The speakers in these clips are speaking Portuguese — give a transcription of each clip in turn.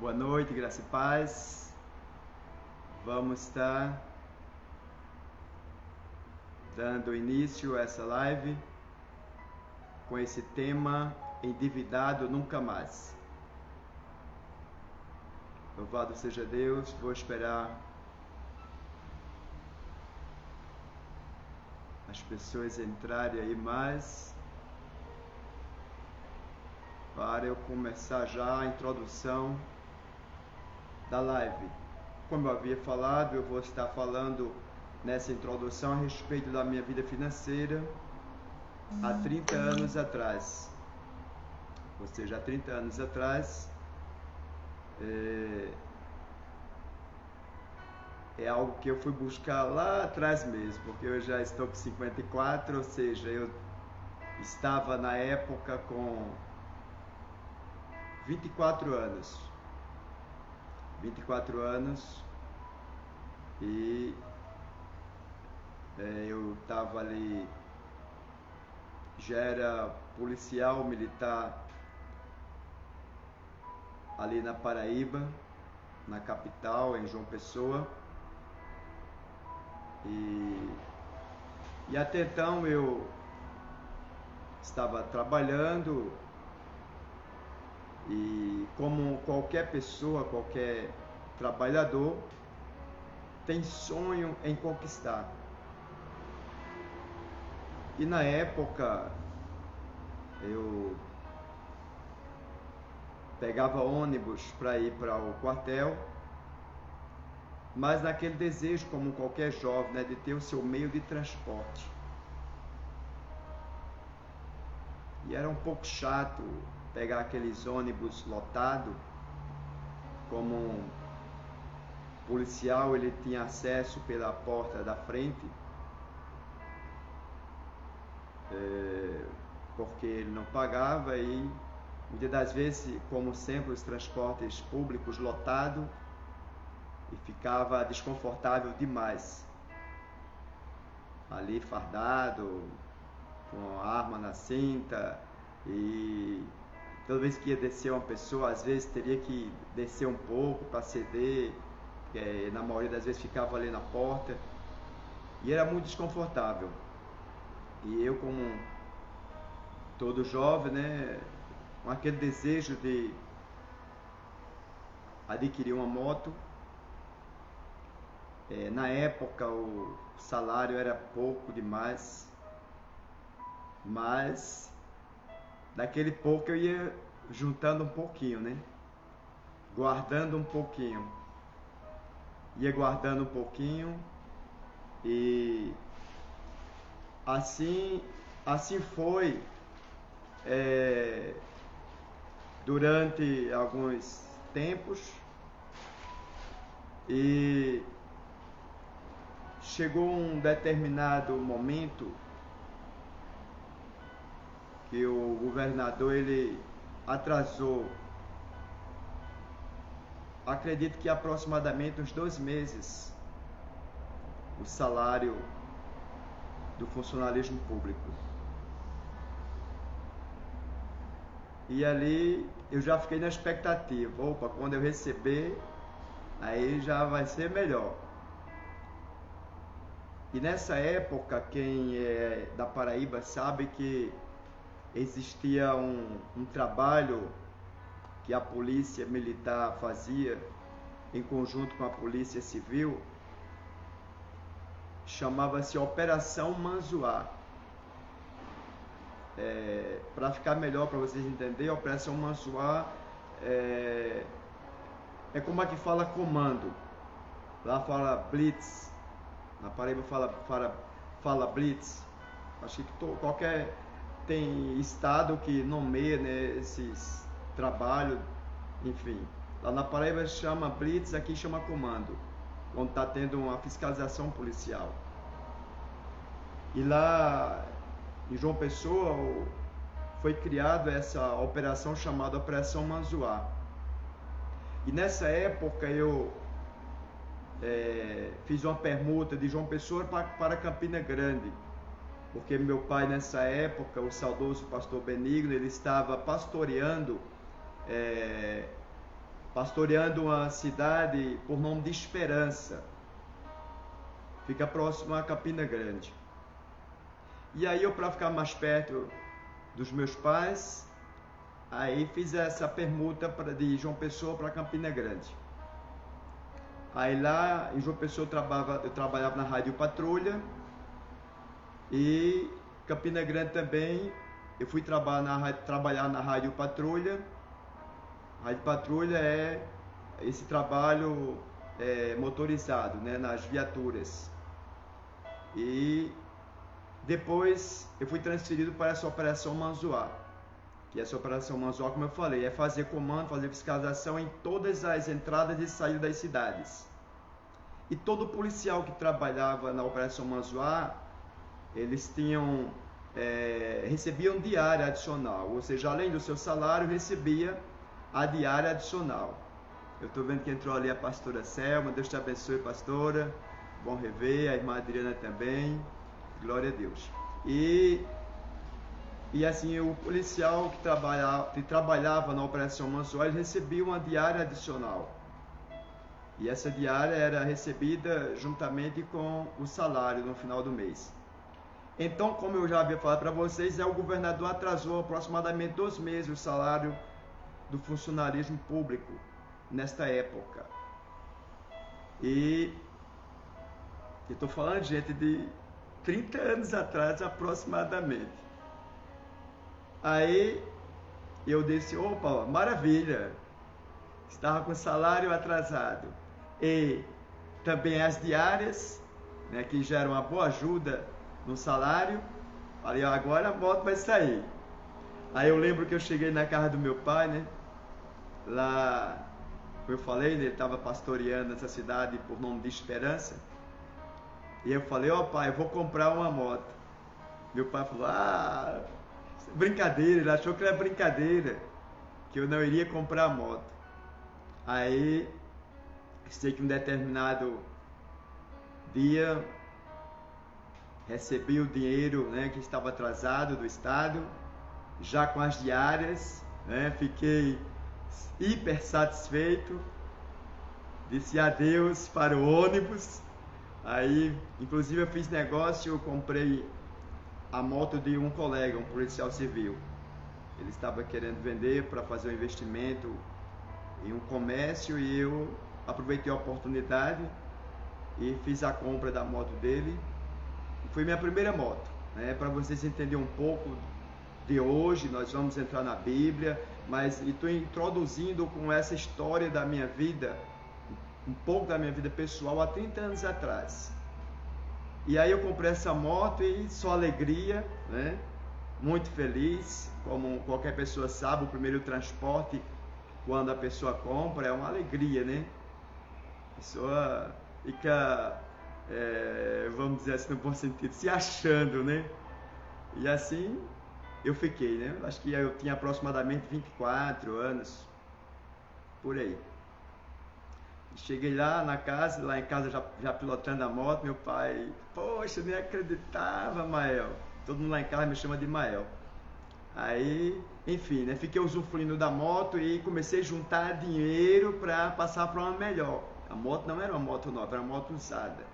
Boa noite, graça e paz. Vamos estar dando início a essa live com esse tema: endividado nunca mais. Louvado seja Deus. Vou esperar as pessoas entrarem aí mais para eu começar já a introdução da live. Como eu havia falado, eu vou estar falando nessa introdução a respeito da minha vida financeira há 30 anos atrás. Ou seja, há 30 anos atrás é algo que eu fui buscar lá atrás mesmo, porque eu já estou com 54, ou seja, eu estava na época com 24 anos. 24 anos e eu estava ali, já era policial militar ali na Paraíba, na capital, em João Pessoa, e até então eu estava trabalhando e, como qualquer pessoa, qualquer trabalhador, tem sonho em conquistar. E na época eu pegava ônibus para ir para o quartel, mas naquele desejo, como qualquer jovem, né, de ter o seu meio de transporte. E era um pouco chato pegar aqueles ônibus lotados. Como um policial, ele tinha acesso pela porta da frente, porque ele não pagava, e muitas das vezes, como sempre, os transportes públicos lotados, e ficava desconfortável demais. Ali fardado, com a arma na cinta, e toda vez que ia descer uma pessoa, às vezes teria que descer um pouco para ceder, porque na maioria das vezes ficava ali na porta, e era muito desconfortável. E eu, como todo jovem, né, com aquele desejo de adquirir uma moto. Na época o salário era pouco demais, mas daquele pouco eu ia juntando um pouquinho, né? Guardando um pouquinho. Ia guardando um pouquinho e assim foi durante alguns tempos, e chegou um determinado momento que o governador ele atrasou, acredito que aproximadamente uns 2 meses, o salário do funcionalismo público. E ali eu já fiquei na expectativa: opa, quando eu receber, aí já vai ser melhor. E nessa época, quem é da Paraíba sabe que existia um trabalho que a polícia militar fazia em conjunto com a polícia civil, chamava-se Operação Manzoá. Para ficar melhor para vocês entenderem, a Operação Manzoá é como aqui fala comando, lá fala blitz, na Paraíba fala blitz. Acho que qualquer tem estado que nomeia, né, esses trabalhos, enfim. Lá na Paraíba chama blitz, aqui chama comando, quando está tendo uma fiscalização policial. E lá em João Pessoa foi criada essa operação chamada Operação Manzoá. E nessa época eu fiz uma permuta de João Pessoa para Campina Grande, porque meu pai, nessa época, o saudoso pastor Benigno, ele estava pastoreando pastoreando uma cidade por nome de Esperança. Fica próximo a Campina Grande. E aí eu, para ficar mais perto dos meus pais, aí fiz essa permuta de João Pessoa para Campina Grande. Aí lá em João Pessoa eu trabalhava na Rádio Patrulha, e Campina Grande também eu fui trabalhar na Rádio Patrulha. Rádio Patrulha é esse trabalho motorizado, né, nas viaturas. E depois eu fui transferido para essa Operação Manzoá. Que essa Operação Manzoá, como eu falei, é fazer comando, fazer fiscalização em todas as entradas e saídas das cidades. E todo policial que trabalhava na Operação Manzoá, eles recebiam diária adicional, ou seja, além do seu salário, recebia a diária adicional. Eu estou vendo que entrou ali a pastora Selma. Deus te abençoe, pastora, bom rever, a irmã Adriana também, glória a Deus. E assim, o policial que trabalhava na Operação Manzoá, ele recebia uma diária adicional. E essa diária era recebida juntamente com o salário no final do mês. Então, como eu já havia falado para vocês, o governador atrasou aproximadamente 2 meses o salário do funcionarismo público nesta época. E eu estou falando, gente, de 30 anos atrás aproximadamente. Aí eu disse, opa, maravilha, estava com salário atrasado. E também as diárias, né, que já eram uma boa ajuda no salário. Falei, agora a moto vai sair. Aí eu lembro que eu cheguei na casa do meu pai, né? Lá, como eu falei, ele estava pastoreando essa cidade por nome de Esperança. E eu falei, ó pai, eu vou comprar uma moto. Meu pai falou, brincadeira, ele achou que era brincadeira, que eu não iria comprar a moto. Aí, sei que um determinado dia, recebi o dinheiro, né, que estava atrasado do Estado, já com as diárias, né, fiquei hiper satisfeito, disse adeus para o ônibus. Aí, inclusive eu fiz negócio, eu comprei a moto de um colega, um policial civil. Ele estava querendo vender para fazer um investimento em um comércio, e eu aproveitei a oportunidade e fiz a compra da moto dele. Foi minha primeira moto, né? Para vocês entenderem um pouco de hoje, nós vamos entrar na Bíblia, mas estou introduzindo com essa história da minha vida, um pouco da minha vida pessoal há 30 anos atrás. E aí eu comprei essa moto e só alegria, né? Muito feliz. Como qualquer pessoa sabe, o primeiro transporte, quando a pessoa compra, é uma alegria, né? A pessoa fica, vamos dizer assim, no bom sentido, se achando, né? E assim eu fiquei, né? Acho que eu tinha aproximadamente 24 anos, por aí. Cheguei lá em casa já pilotando a moto. Meu pai, poxa, eu nem acreditava, Mael. Todo mundo lá em casa me chama de Mael. Aí, enfim, né, fiquei usufruindo da moto e comecei a juntar dinheiro para passar para uma melhor. A moto não era uma moto nova, era uma moto usada.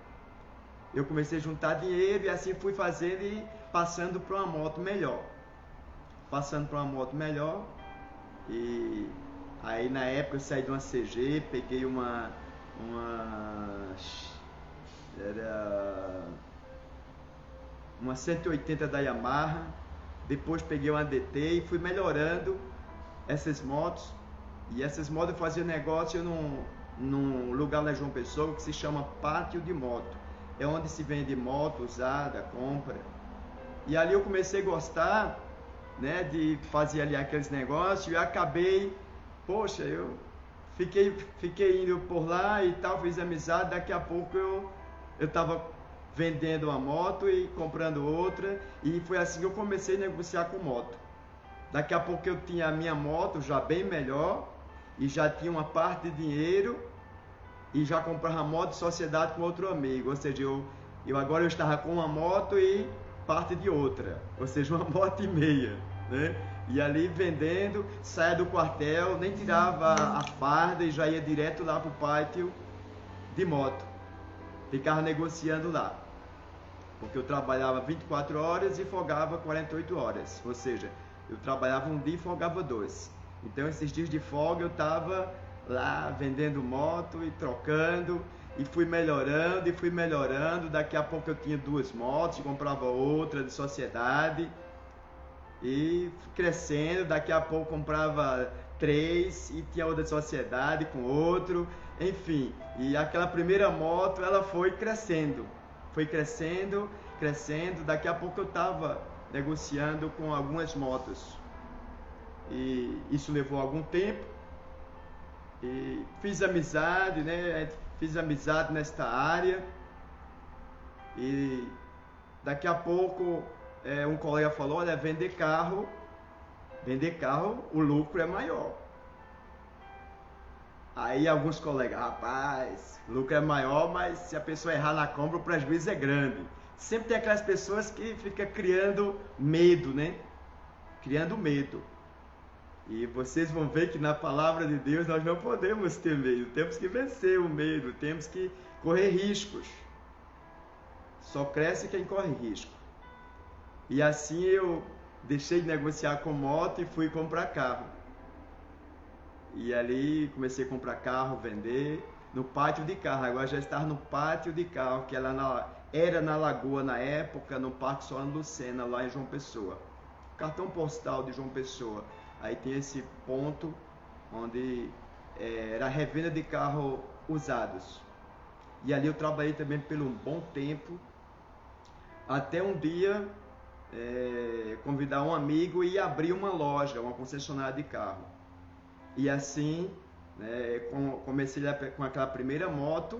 Eu comecei a juntar dinheiro e assim fui fazendo e passando para uma moto melhor. E aí na época eu saí de uma CG, peguei uma 180 da Yamaha, depois peguei uma DT e fui melhorando essas motos. E essas motos eu fazia negócio num lugar lá em João Pessoa que se chama Pátio de Moto. É onde se vende moto usada, compra. E ali eu comecei a gostar, né, de fazer ali aqueles negócios, e acabei, poxa, eu fiquei indo por lá e tal, fiz amizade. Daqui a pouco eu estava vendendo uma moto e comprando outra, e foi assim que eu comecei a negociar com moto. Daqui a pouco eu tinha a minha moto já bem melhor, e já tinha uma parte de dinheiro, e já comprava moto de sociedade com outro amigo. Ou seja, agora eu estava com uma moto e parte de outra, ou seja, uma moto e meia, né? E ali vendendo, saia do quartel, nem tirava a farda e já ia direto lá pro pátio de moto. Ficava negociando lá. Porque eu trabalhava 24 horas e folgava 48 horas. Ou seja, eu trabalhava um dia e folgava 2. Então esses dias de folga eu estava lá vendendo moto e trocando. E fui melhorando. Daqui a pouco eu tinha 2 motos, comprava outra de sociedade. E crescendo, daqui a pouco comprava 3 e tinha outra de sociedade com outro, enfim. E aquela primeira moto, ela foi crescendo, crescendo. Daqui a pouco eu estava negociando com algumas motos. E isso levou algum tempo. E fiz amizade, né? Fiz amizade nesta área. E daqui a pouco um colega falou, olha, vender carro, o lucro é maior. Aí alguns colegas, rapaz, o lucro é maior, mas se a pessoa errar na compra, o prejuízo é grande. Sempre tem aquelas pessoas que ficam criando medo, né? Criando medo. E vocês vão ver que na palavra de Deus nós não podemos ter medo. Temos que vencer o medo, temos que correr riscos. Só cresce quem corre risco. E assim eu deixei de negociar com moto e fui comprar carro. E ali comecei a comprar carro, vender no pátio de carro. Agora já está no pátio de carro, que era na Lagoa na época, no Parque Solano Lucena, lá em João Pessoa. Cartão postal de João Pessoa. Aí tem esse ponto onde era revenda de carro usados. E ali eu trabalhei também por um bom tempo, até um dia convidar um amigo e abrir uma loja, uma concessionária de carro. E assim, né, comecei com aquela primeira moto,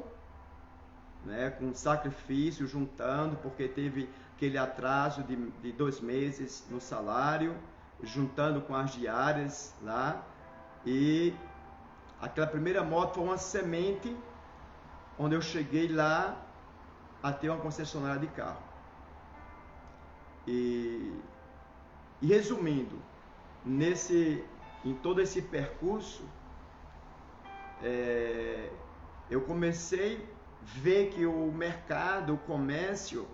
né, com sacrifício, juntando, porque teve aquele atraso de 2 meses no salário, juntando com as diárias lá. E aquela primeira moto foi uma semente onde eu cheguei lá a ter uma concessionária de carro. E resumindo, em todo esse percurso, eu comecei a ver que o mercado, o comércio,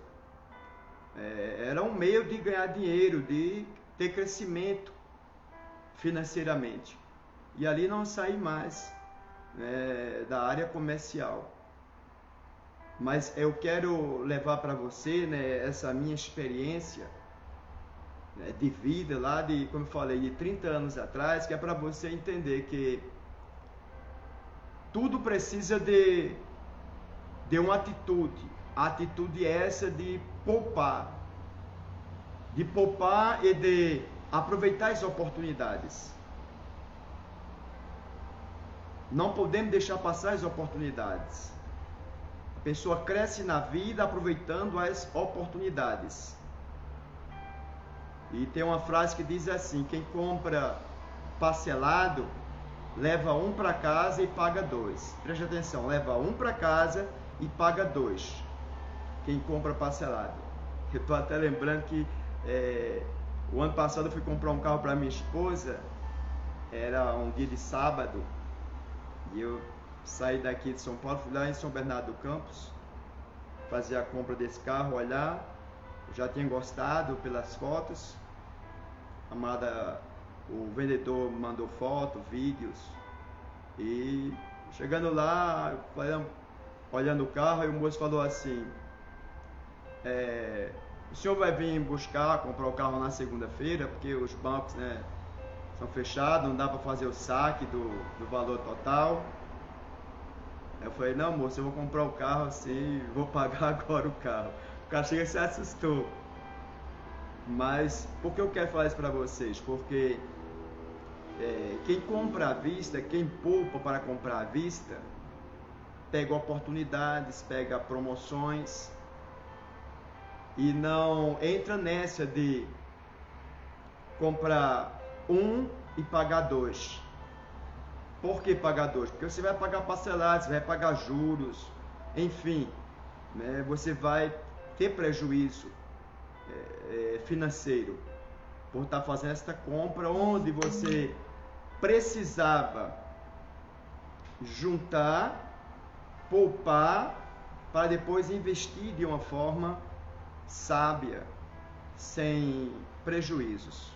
era um meio de ganhar dinheiro, de ter crescimento financeiramente. E ali não saí mais da área comercial. Mas eu quero levar para você, né, essa minha experiência, né, de vida lá como eu falei, de 30 anos atrás, que é para você entender que tudo precisa de uma atitude. A atitude é essa de poupar e de aproveitar as oportunidades. Não podemos deixar passar as oportunidades. A pessoa cresce na vida aproveitando as oportunidades. E tem uma frase que diz assim: quem compra parcelado, leva 1 para casa e paga 2. Preste atenção, leva 1 para casa e paga 2. Quem compra parcelado. Eu estou até lembrando que o ano passado eu fui comprar um carro para minha esposa. Era um dia de sábado. E eu saí daqui de São Paulo, fui lá em São Bernardo do Campos, fazer a compra desse carro, olhar. Já tinha gostado pelas fotos. O vendedor mandou foto, vídeos. E chegando lá, olhando o carro, e o moço falou assim: o senhor vai vir comprar o carro na segunda-feira, porque os bancos, né, são fechados, não dá para fazer o saque do valor total. Eu falei: não, moço, eu vou comprar o carro assim, vou pagar agora o carro. O cara chega e se assustou. Mas por que eu quero falar isso para vocês? Porque quem compra à vista, quem poupa para comprar à vista, pega oportunidades, pega promoções e não entra nessa de comprar 1 e pagar 2. Por que pagar 2? Porque você vai pagar parcelado, você vai pagar juros, enfim, né? Você vai ter prejuízo financeiro, por estar fazendo esta compra, onde você precisava juntar, poupar, para depois investir de uma forma sábia, sem prejuízos.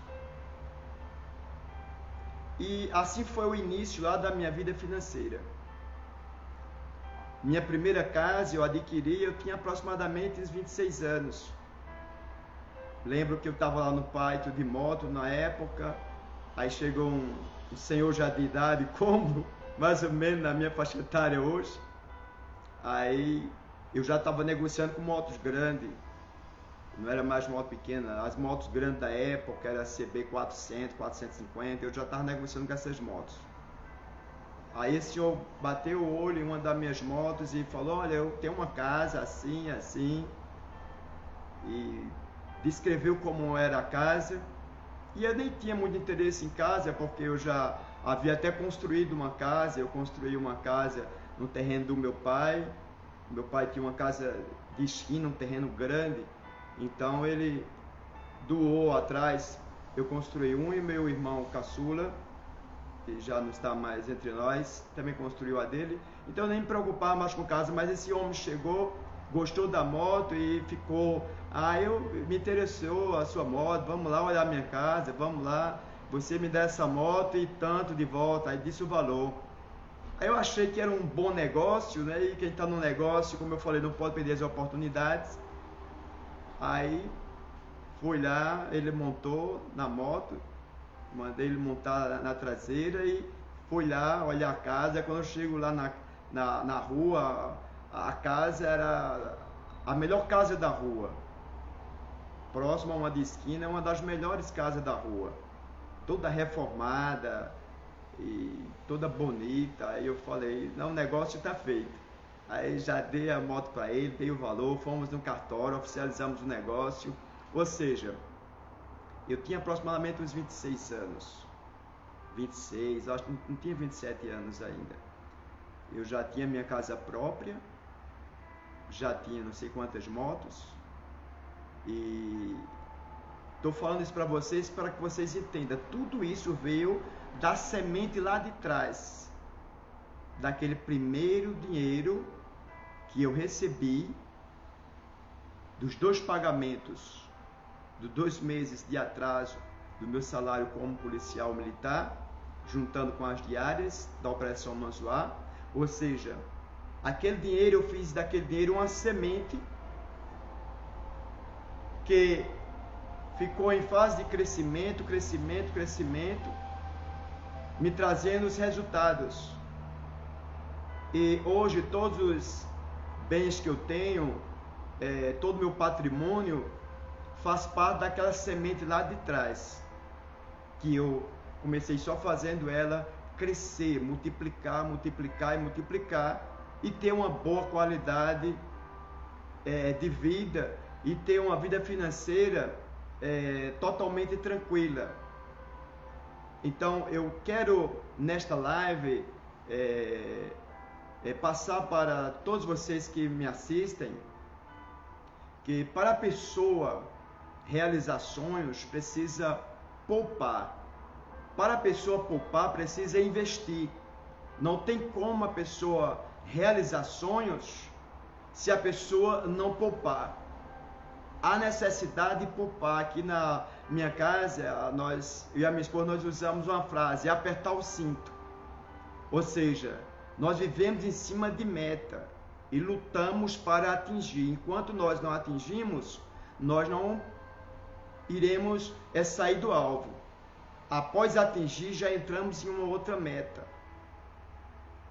E assim foi o início lá da minha vida financeira. Minha primeira casa eu adquiri, eu tinha aproximadamente uns 26 anos. Lembro que eu estava lá no pátio de moto na época, aí chegou um senhor já de idade, como mais ou menos na minha faixa etária hoje. Aí eu já estava negociando com motos grandes, não era mais moto pequena, as motos grandes da época era CB 400, 450, eu já estava negociando com essas motos. Aí esse senhor bateu o olho em uma das minhas motos e falou: olha, eu tenho uma casa assim, assim, e descreveu como era a casa. E eu nem tinha muito interesse em casa, porque eu já havia até construído uma casa. Eu construí uma casa no terreno do meu pai. Meu pai tinha uma casa de esquina, um terreno grande, então ele doou atrás. Eu construí um, e meu irmão caçula, que já não está mais entre nós, também construiu a dele. Então eu nem me preocupava mais com casa, mas esse homem chegou, gostou da moto e ficou: me interessou a sua moto, vamos lá olhar minha casa, vamos lá, você me dá essa moto e tanto de volta. Aí disse o valor. Aí eu achei que era um bom negócio, né? E quem está no negócio, como eu falei, não pode perder as oportunidades. Aí fui lá, ele montou na moto, mandei ele montar na traseira e fui lá olhar a casa. Quando eu chego lá na rua, a casa era a melhor casa da rua, próximo a uma de esquina, é uma das melhores casas da rua, toda reformada e toda bonita. Aí eu falei: não, o negócio está feito. Aí já dei a moto para ele, dei o valor, fomos no cartório, oficializamos o negócio. Ou seja, eu tinha aproximadamente uns 26 anos, 26, acho que não tinha 27 anos ainda. Eu já tinha minha casa própria, já tinha não sei quantas motos, e estou falando isso para vocês para que vocês entendam. Tudo isso veio da semente lá de trás, daquele primeiro dinheiro que eu recebi dos 2 pagamentos, dos 2 meses de atraso do meu salário como policial militar, juntando com as diárias da Operação Manzoá. Ou seja, aquele dinheiro, eu fiz daquele dinheiro uma semente que ficou em fase de crescimento, me trazendo os resultados. E hoje todos os bens que eu tenho, todo o meu patrimônio, faz parte daquela semente lá de trás, que eu comecei só fazendo ela crescer, multiplicar e ter uma boa qualidade de vida e ter uma vida financeira totalmente tranquila. Então eu quero nesta live passar para todos vocês que me assistem que para a pessoa realizar sonhos precisa poupar. Para a pessoa poupar precisa investir. Não tem como a pessoa realizar sonhos se a pessoa não poupar. Há necessidade de poupar. Aqui na minha casa, eu e a minha esposa, nós usamos uma frase: apertar o cinto. Ou seja, nós vivemos em cima de meta e lutamos para atingir. Enquanto nós não atingimos, nós não iremos sair do alvo. Após atingir, já entramos em uma outra meta.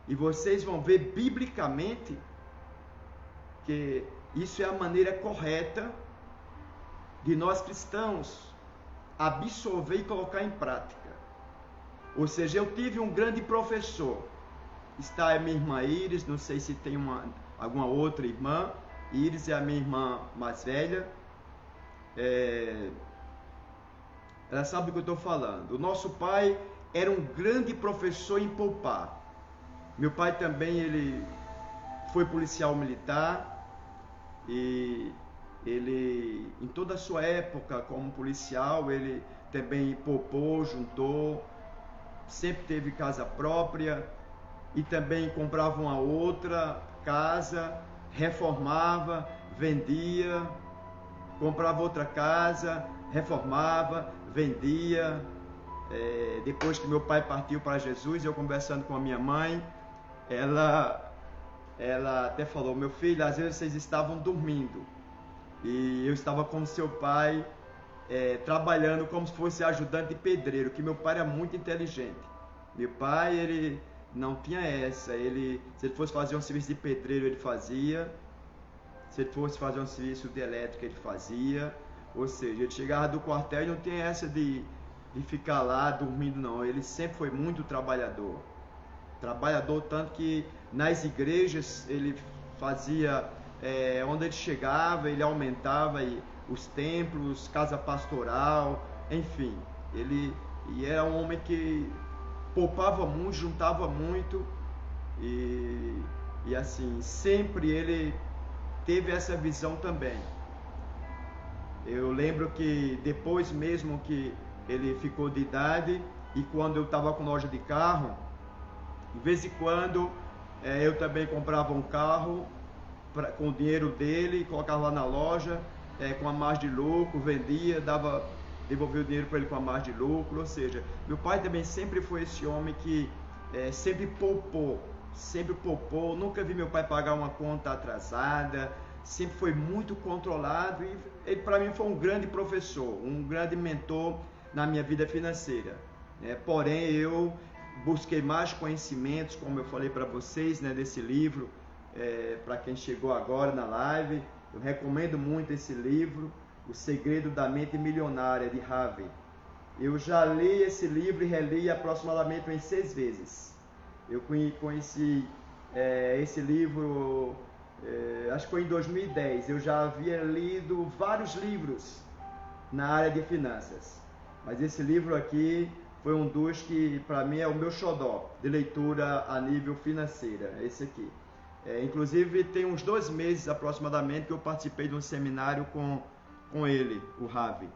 E vocês vão ver biblicamente que isso é a maneira correta de nós cristãos absorver e colocar em prática. Ou seja, eu tive um grande professor. Está a minha irmã Iris, não sei se tem alguma outra irmã. Iris é a minha irmã mais velha. Ela sabe do que eu estou falando. O nosso pai era um grande professor em poupar. Meu pai também, ele foi policial militar e ele, em toda a sua época como policial, ele também poupou, juntou, sempre teve casa própria e também comprava uma outra casa, reformava, vendia, comprava outra casa, reformava, vendia. Depois que meu pai partiu para Jesus, eu conversando com a minha mãe, ela até falou: meu filho, às vezes vocês estavam dormindo e eu estava com seu pai trabalhando como se fosse ajudante de pedreiro, que meu pai era muito inteligente. Meu pai, ele não tinha essa, se ele fosse fazer um serviço de pedreiro, ele fazia, se ele fosse fazer um serviço de elétrica, ele fazia, ou seja, ele chegava do quartel e não tinha essa de ficar lá dormindo, não. Ele sempre foi muito trabalhador, tanto que nas igrejas ele fazia, onde ele chegava, ele aumentava os templos, casa pastoral, enfim, e era um homem que poupava muito, juntava muito, e assim, sempre ele teve essa visão também. Eu lembro que depois mesmo que ele ficou de idade, e quando eu estava com loja de carro, de vez em quando eu também comprava um carro com o dinheiro dele, colocava lá na loja, com a margem de lucro, vendia, devolvia o dinheiro para ele com a margem de lucro. Ou seja, meu pai também sempre foi esse homem que sempre poupou, nunca vi meu pai pagar uma conta atrasada, sempre foi muito controlado, e ele para mim foi um grande professor, um grande mentor na minha vida financeira. Porém, eu busquei mais conhecimentos, como eu falei para vocês, desse livro, para quem chegou agora na live, eu recomendo muito esse livro, O Segredo da Mente Milionária, de Harvey. Eu já li esse livro e reli aproximadamente umas 6 vezes. Eu conheci esse livro, acho que foi em 2010. Eu já havia lido vários livros na área de finanças, mas esse livro aqui foi um dos que para mim é o meu xodó de leitura a nível financeiro, esse aqui. Inclusive tem uns 2 meses aproximadamente que eu participei de um seminário com ele, o Harvey.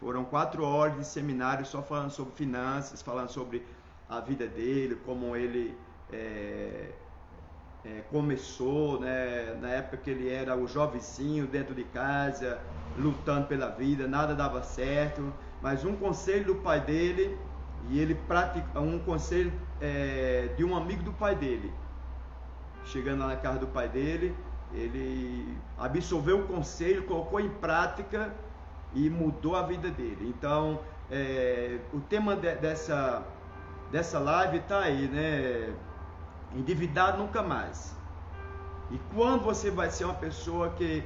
Foram 4 horas de seminário só falando sobre finanças, falando sobre a vida dele, como ele começou, na época que ele era o jovencinho dentro de casa, lutando pela vida, nada dava certo, mas um conselho do pai dele, e ele pratica um conselho de um amigo do pai dele. Chegando lá na casa do pai dele, ele absorveu o conselho, colocou em prática e mudou a vida dele. Então, o tema dessa live está aí, endividado nunca mais. E quando você vai ser uma pessoa que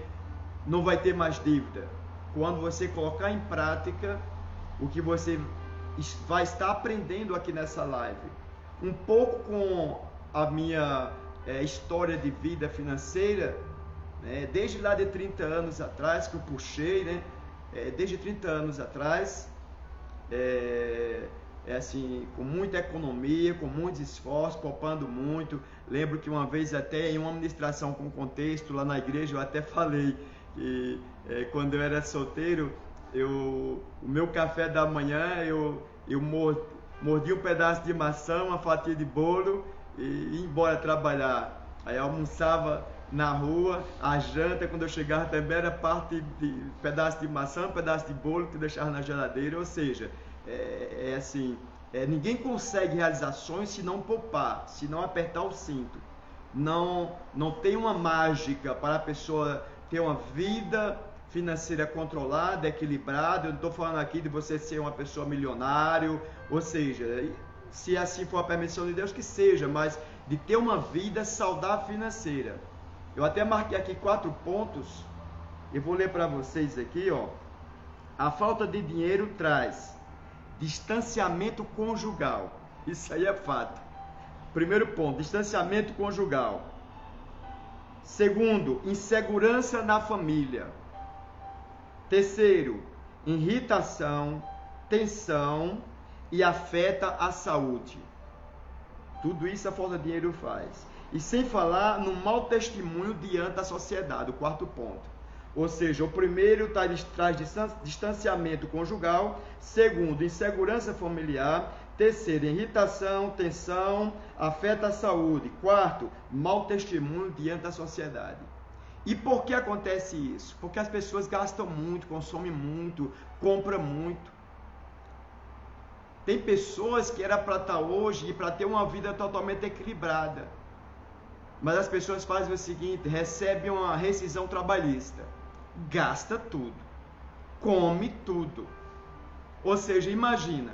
não vai ter mais dívida? Quando você colocar em prática o que você vai estar aprendendo aqui nessa live. Um pouco com a minha história de vida financeira, desde lá de 30 anos atrás, que eu puxei, desde 30 anos atrás, assim, com muita economia, com muitos esforços, poupando muito. Lembro que uma vez até em uma ministração com contexto lá na igreja, eu até falei que quando eu era solteiro, o meu café da manhã, eu mordia um pedaço de maçã, uma fatia de bolo e ia embora trabalhar. Aí eu almoçava na rua, a janta, quando eu chegava também era parte de pedaço de maçã, pedaço de bolo que eu deixava na geladeira. Ou seja, assim, ninguém consegue realizar sonhos se não poupar, se não apertar o cinto. Não tem uma mágica para a pessoa ter uma vida financeira controlada, equilibrada. Eu não estou falando aqui de você ser uma pessoa milionário, ou seja, se assim for a permissão de Deus, que seja, mas de ter uma vida saudável financeira. Eu até marquei aqui 4 pontos, eu vou ler para vocês aqui, ó. A falta de dinheiro traz distanciamento conjugal. Isso aí é fato. Primeiro ponto, distanciamento conjugal. Segundo, insegurança na família. Terceiro, irritação, tensão e afeta a saúde. Tudo isso a falta de dinheiro faz. E sem falar no mau testemunho diante da sociedade, o 4º ponto. Ou seja, o primeiro traz distanciamento conjugal, segundo, insegurança familiar, terceiro, irritação, tensão, afeta a saúde, quarto, mau testemunho diante da sociedade. E por que acontece isso? Porque as pessoas gastam muito, consomem muito, compram muito. Tem pessoas que era para estar hoje e para ter uma vida totalmente equilibrada. Mas as pessoas fazem o seguinte, recebem uma rescisão trabalhista, gasta tudo, come tudo. Ou seja, imagina,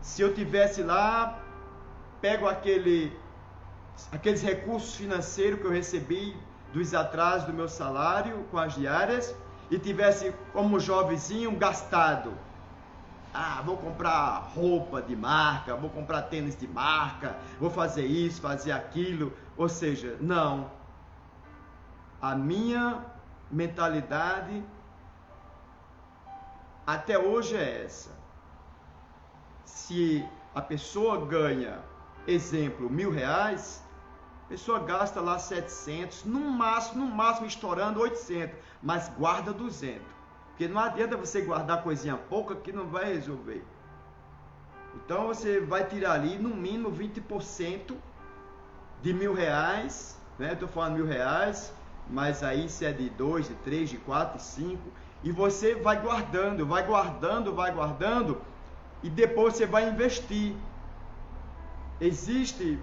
se eu tivesse lá, pego aqueles recursos financeiros que eu recebi dos atrasos do meu salário com as diárias e tivesse como jovenzinho gastado. Vou comprar roupa de marca, vou comprar tênis de marca, vou fazer isso, fazer aquilo. Ou seja, não. A minha mentalidade até hoje é essa. Se a pessoa ganha, exemplo, R$1.000, a pessoa gasta lá 700, no máximo estourando 800, mas guarda 200. Porque não adianta você guardar coisinha pouca que não vai resolver. Então você vai tirar ali no mínimo 20% de R$1.000, né? Estou falando R$1.000, mas aí se é de 2, de 3, de 4, de 5, e você vai guardando, e depois você vai investir. Existem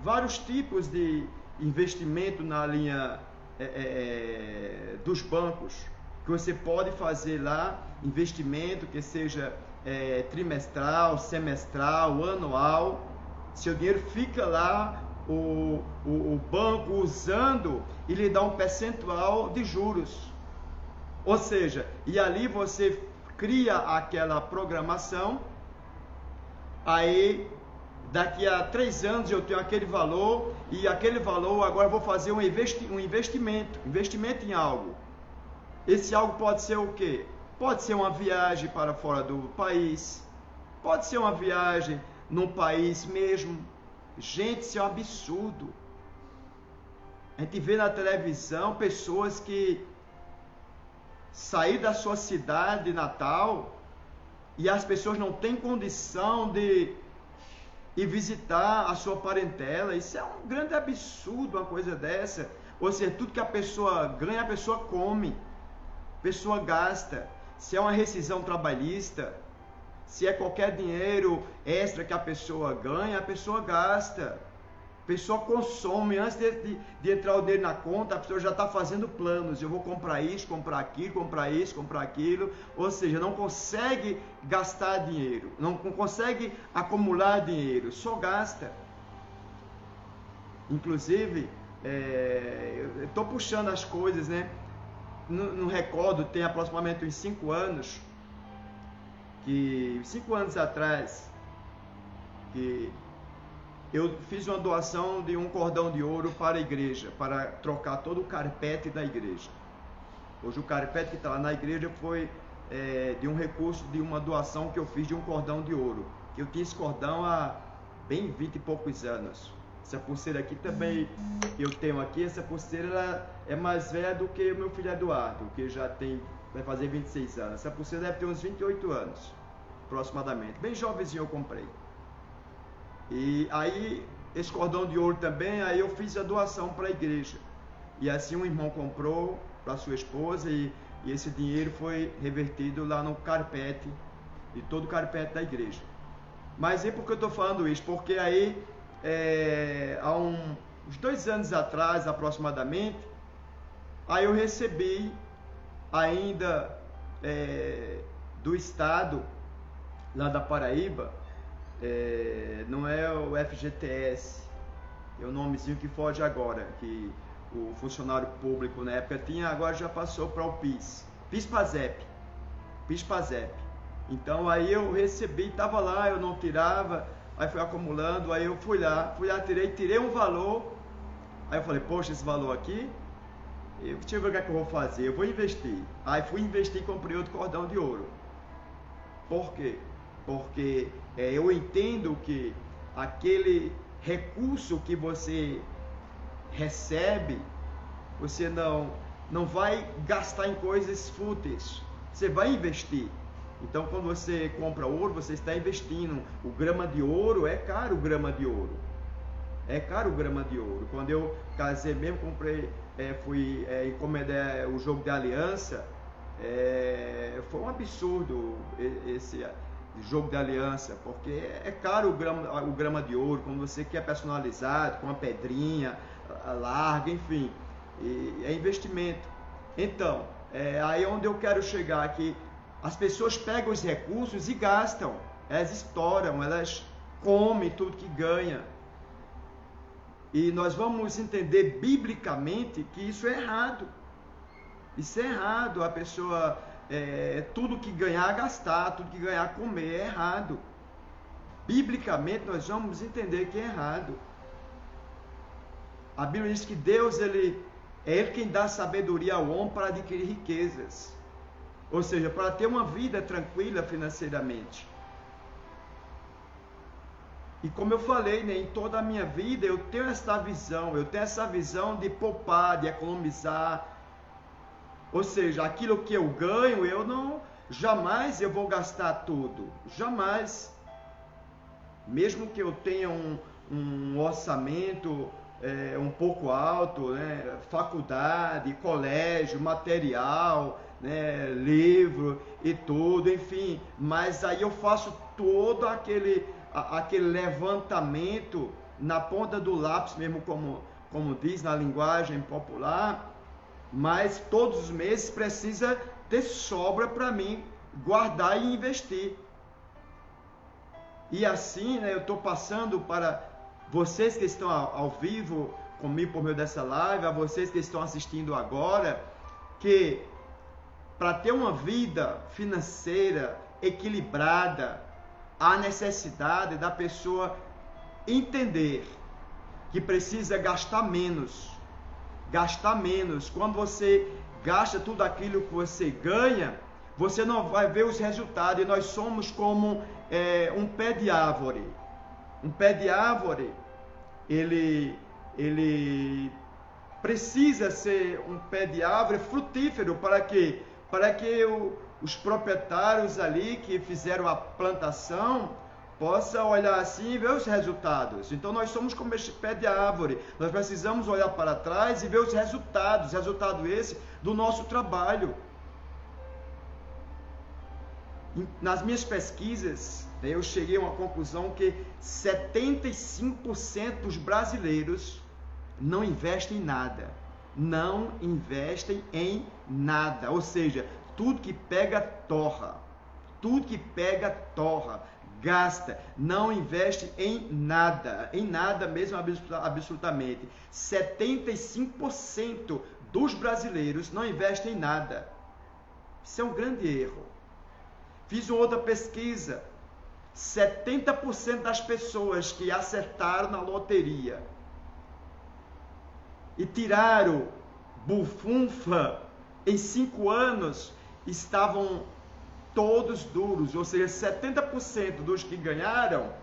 vários tipos de investimento na linha dos bancos, que você pode fazer lá, investimento que seja trimestral, semestral, anual. Seu dinheiro fica lá, o banco usando e lhe dá um percentual de juros. Ou seja, e ali você cria aquela programação, aí daqui a 3 anos eu tenho aquele valor, e aquele valor agora eu vou fazer um investimento em algo. Esse algo pode ser o quê? Pode ser uma viagem para fora do país, pode ser uma viagem num país mesmo. Gente, isso é um absurdo. A gente vê na televisão pessoas que saíram da sua cidade natal e as pessoas não têm condição de ir visitar a sua parentela. Isso é um grande absurdo, uma coisa dessa. Ou seja, tudo que a pessoa ganha, a pessoa come. Pessoa gasta. Se é uma rescisão trabalhista, se é qualquer dinheiro extra que a pessoa ganha, a pessoa gasta. A pessoa consome. Antes de entrar o dinheiro na conta, a pessoa já está fazendo planos. Eu vou comprar isso, comprar aquilo, comprar isso, comprar aquilo. Ou seja, não consegue gastar dinheiro, não consegue acumular dinheiro, só gasta. Inclusive, eu estou puxando as coisas, né? Não recordo, tem aproximadamente uns 5 anos, 5 anos atrás, que eu fiz uma doação de um cordão de ouro para a igreja, para trocar todo o carpete da igreja. Hoje o carpete que está lá na igreja foi de um recurso de uma doação que eu fiz de um cordão de ouro. Eu tinha esse cordão há bem 20 e poucos anos. Essa pulseira aqui também eu tenho aqui. Essa pulseira ela é mais velha do que o meu filho Eduardo, que vai fazer 26 anos. Essa pulseira deve ter uns 28 anos, aproximadamente. Bem jovenzinho eu comprei. E aí, esse cordão de ouro também, aí eu fiz a doação para a igreja. E assim um irmão comprou para sua esposa e esse dinheiro foi revertido lá no carpete, de todo o carpete da igreja. Mas e por que eu estou falando isso? Porque aí, há uns 2 anos atrás, aproximadamente, aí eu recebi ainda do estado, lá da Paraíba, não é o FGTS, é o nomezinho que foge agora, que o funcionário público na época tinha, agora já passou para o PIS-PASEP. Então aí eu recebi, estava lá, eu não tirava, aí fui acumulando, aí eu fui lá, tirei um valor, aí eu falei, poxa, esse valor aqui, deixa eu ver o que é que eu vou fazer, eu vou investir. Aí fui investir e comprei outro cordão de ouro. Por quê? Porque eu entendo que aquele recurso que você recebe, Você não vai gastar em coisas fúteis. Você vai investir. Então, quando você compra ouro, você está investindo. O grama de ouro, é caro o grama de ouro. É caro o grama de ouro. Quando eu casei mesmo, comprei, fui encomendar o jogo de aliança, foi um absurdo esse jogo de aliança, porque é caro o grama de ouro, quando você quer personalizado, com uma pedrinha larga, enfim, é investimento. Então, aí onde eu quero chegar aqui, as pessoas pegam os recursos e gastam, elas estouram, elas comem tudo que ganham. E nós vamos entender biblicamente que isso é errado. Isso é errado, a pessoa, tudo que ganhar, gastar, tudo que ganhar, comer, é errado. Biblicamente nós vamos entender que é errado. A Bíblia diz que Deus, é Ele quem dá sabedoria ao homem para adquirir riquezas. Ou seja, para ter uma vida tranquila financeiramente. E como eu falei, né, em toda a minha vida eu tenho essa visão de poupar, de economizar. Ou seja, aquilo que eu ganho, jamais eu vou gastar tudo. Jamais. Mesmo que eu tenha um orçamento um pouco alto, né, faculdade, colégio, material, né, livro e tudo, enfim. Mas aí eu faço todo aquele levantamento na ponta do lápis mesmo, como diz na linguagem popular, mas todos os meses precisa ter sobra para mim guardar e investir. E assim, né, eu estou passando para vocês que estão ao vivo comigo por meio dessa live, a vocês que estão assistindo agora, que para ter uma vida financeira equilibrada, há necessidade da pessoa entender que precisa gastar menos. Gastar menos. Quando você gasta tudo aquilo que você ganha, você não vai ver os resultados. E nós somos como um pé de árvore. Um pé de árvore, ele precisa ser um pé de árvore frutífero para que os proprietários ali que fizeram a plantação possam olhar assim e ver os resultados. Então nós somos como este pé de árvore. Nós precisamos olhar para trás e ver os resultados. Resultado esse do nosso trabalho. Nas minhas pesquisas, eu cheguei a uma conclusão que 75% dos brasileiros não investem em nada. Não investem em nada. Ou seja, tudo que pega, torra. Tudo que pega, torra. Gasta. Não investe em nada. Em nada mesmo, absolutamente. 75% dos brasileiros não investem em nada. Isso é um grande erro. Fiz uma outra pesquisa. 70% das pessoas que acertaram na loteria e tiraram bufunfa em 5 anos, estavam todos duros. Ou seja, 70% dos que ganharam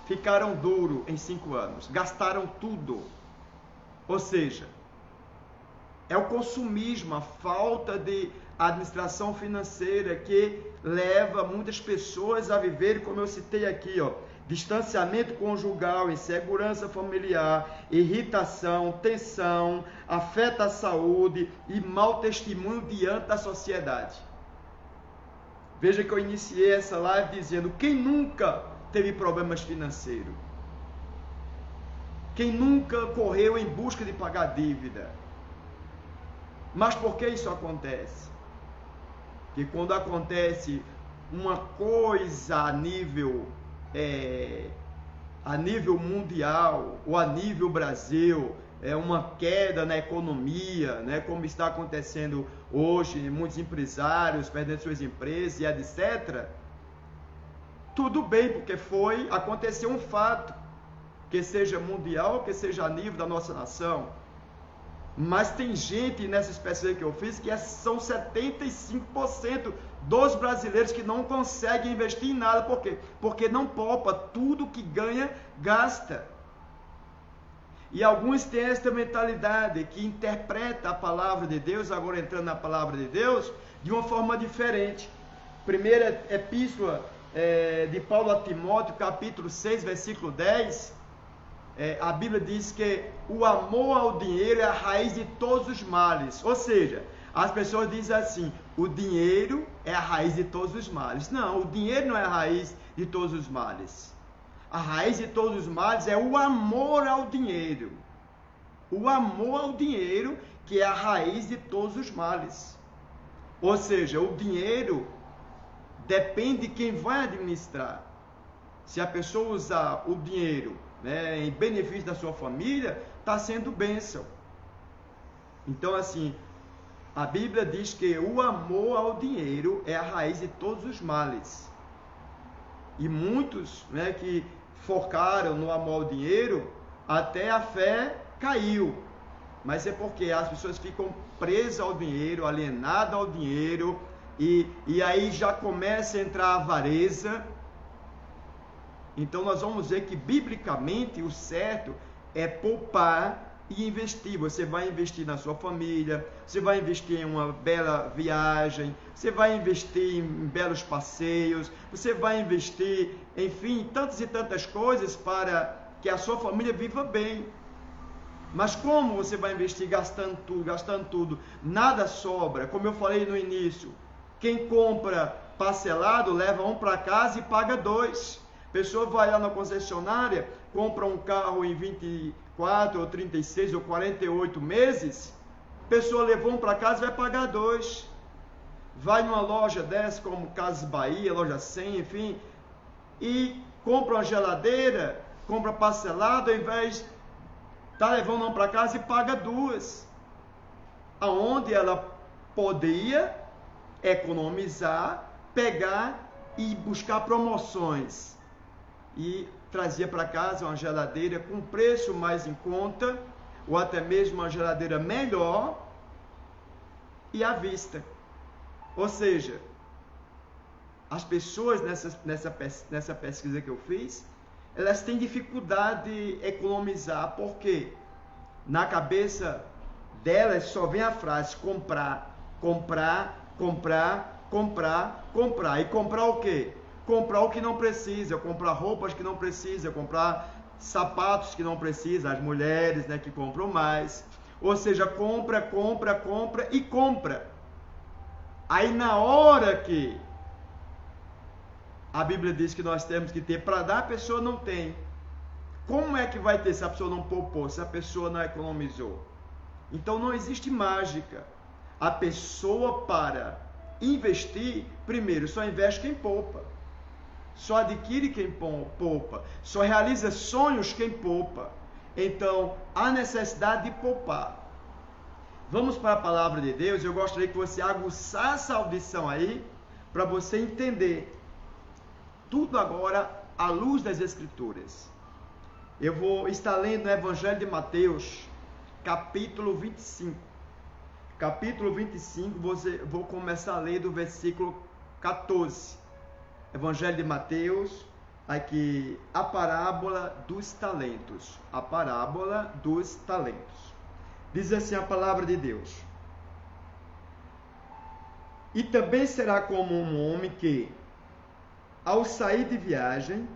ficaram duros em 5 anos. Gastaram tudo. Ou seja, é o consumismo, a falta de administração financeira que leva muitas pessoas a viver, como eu citei aqui, distanciamento conjugal, insegurança familiar, irritação, tensão, afeta a saúde e mau testemunho diante da sociedade. Veja que eu iniciei essa live dizendo: quem nunca teve problemas financeiros? Quem nunca correu em busca de pagar dívida? Mas por que isso acontece? Que quando acontece uma coisa a nível mundial ou a nível Brasil, uma queda na economia, né, como está acontecendo hoje, muitos empresários perdendo suas empresas e etc. Tudo bem, porque aconteceu um fato, que seja mundial, que seja a nível da nossa nação. Mas tem gente nessa pesquisa que eu fiz que são 75% dos brasileiros que não conseguem investir em nada. Por quê? Porque não poupa, tudo que ganha, gasta. E alguns têm esta mentalidade que interpreta a palavra de Deus, agora entrando na palavra de Deus, de uma forma diferente. Primeira epístola de Paulo a Timóteo, capítulo 6, versículo 10, a Bíblia diz que o amor ao dinheiro é a raiz de todos os males. Ou seja, as pessoas dizem assim, o dinheiro é a raiz de todos os males. Não, o dinheiro não é a raiz de todos os males. A raiz de todos os males é o amor ao dinheiro. O amor ao dinheiro que é a raiz de todos os males. Ou seja, o dinheiro depende de quem vai administrar. Se a pessoa usar o dinheiro, né, em benefício da sua família, está sendo bênção. Então, assim, a Bíblia diz que o amor ao dinheiro é a raiz de todos os males. E muitos, né, que focaram no amor ao dinheiro, até a fé caiu. Mas é porque as pessoas ficam presas ao dinheiro, alienadas ao dinheiro, e aí já começa a entrar a avareza. Então nós vamos ver que biblicamente o certo é poupar e investir. Você vai investir na sua família, você vai investir em uma bela viagem, você vai investir em belos passeios, você vai investir, enfim, em tantas e tantas coisas para que a sua família viva bem. Mas como você vai investir gastando tudo, nada sobra? Como eu falei no início, quem compra parcelado leva um para casa e paga dois. A pessoa vai lá na concessionária, compra um carro em 24 ou 36 ou 48 meses, a pessoa levou um para casa e vai pagar dois. Vai numa loja dessa, como Casas Bahia, Loja 100, enfim, e compra uma geladeira, compra parcelado, ao invés de estar levando um para casa e paga duas. Aonde ela poderia economizar, pegar e buscar promoções. E trazia para casa uma geladeira com preço mais em conta, ou até mesmo uma geladeira melhor e à vista. Ou seja, as pessoas nessa pesquisa que eu fiz, elas têm dificuldade de economizar, porque na cabeça delas só vem a frase comprar, comprar, comprar, comprar, comprar. E comprar o quê? Comprar o que não precisa, comprar roupas que não precisa, comprar sapatos que não precisa, as mulheres, né, que compram mais. Ou seja, compra, compra, compra e compra. Aí na hora que a Bíblia diz que nós temos que ter para dar, a pessoa não tem. Como é que vai ter se a pessoa não poupou, se a pessoa não economizou? Então não existe mágica. A pessoa, para investir, primeiro só investe quem poupa. Só adquire quem poupa. Só realiza sonhos quem poupa. Então, há necessidade de poupar. Vamos para a palavra de Deus. Eu gostaria que você aguçasse a audição aí, para você entender tudo agora à luz das Escrituras. Eu vou estar lendo no Evangelho de Mateus, capítulo 25. Capítulo 25, vou começar a ler do versículo 14. Evangelho de Mateus, aqui, a parábola dos talentos. A parábola dos talentos. Diz assim a palavra de Deus: E também será como um homem que, ao sair de viagem,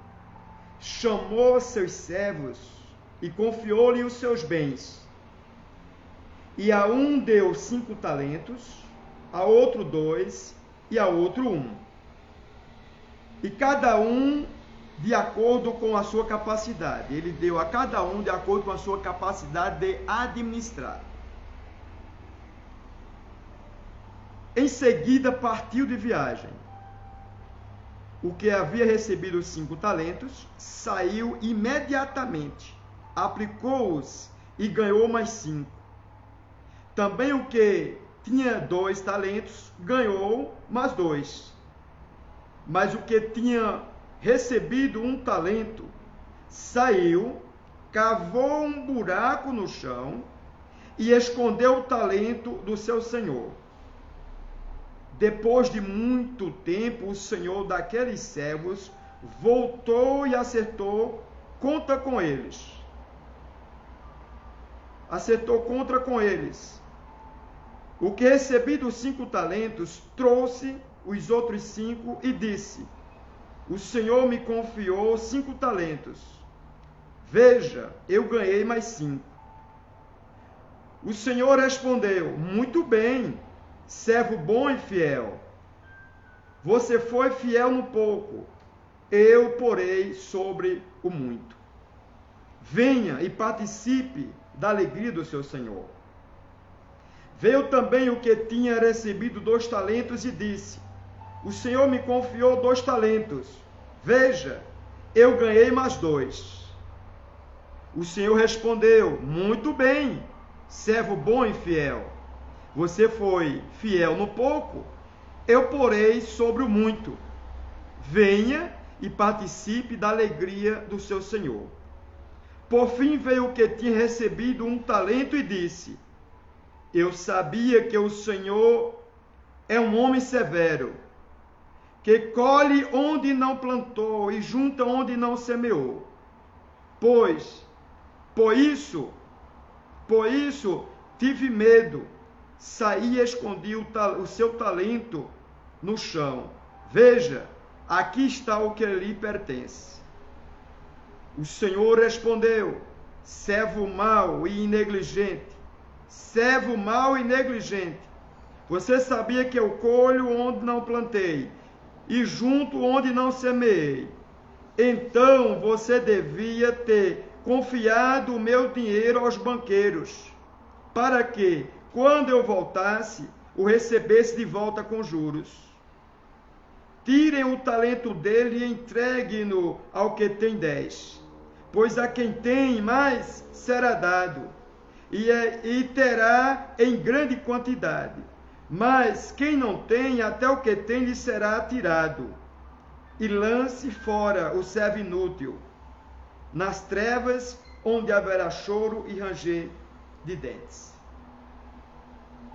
chamou seus servos e confiou-lhe os seus bens. E a um deu 5 talentos, a outro 2 e a outro 1. E cada um de acordo com a sua capacidade. Ele deu a cada um de acordo com a sua capacidade de administrar. Em seguida partiu de viagem. O que havia recebido os 5 talentos saiu imediatamente, aplicou-os e ganhou mais 5. Também o que tinha 2 talentos ganhou mais 2. Mas o que tinha recebido 1 talento saiu, cavou um buraco no chão e escondeu o talento do seu senhor. Depois de muito tempo, o senhor daqueles servos voltou e acertou conta com eles. acertou contra com eles. O que recebido os 5 talentos, trouxe os outros 5 e disse: o Senhor me confiou 5 talentos. Veja, eu ganhei mais 5. O Senhor respondeu: muito bem, servo bom e fiel. Você foi fiel no pouco, eu porei sobre o muito. Venha e participe da alegria do seu Senhor. Veio também o que tinha recebido 2 talentos e disse: o Senhor me confiou 2 talentos. Veja, eu ganhei mais 2. O Senhor respondeu: muito bem, servo bom e fiel. Você foi fiel no pouco, eu porei sobre o muito. Venha e participe da alegria do seu Senhor. Por fim veio o que tinha recebido 1 talento e disse: eu sabia que o Senhor é um homem severo, que colhe onde não plantou e junta onde não semeou. Por isso tive medo, saí e escondi o seu talento no chão. Veja, aqui está o que lhe pertence. O Senhor respondeu: servo mau e negligente, servo mau e negligente. Você sabia que eu colho onde não plantei e junto onde não semeei. Então você devia ter confiado o meu dinheiro aos banqueiros, para que, quando eu voltasse, o recebesse de volta com juros. Tirem o talento dele e entreguem-no ao que tem 10, pois a quem tem mais será dado, e terá em grande quantidade. Mas quem não tem, até o que tem lhe será tirado. E lance fora o servo inútil, nas trevas, onde haverá choro e ranger de dentes.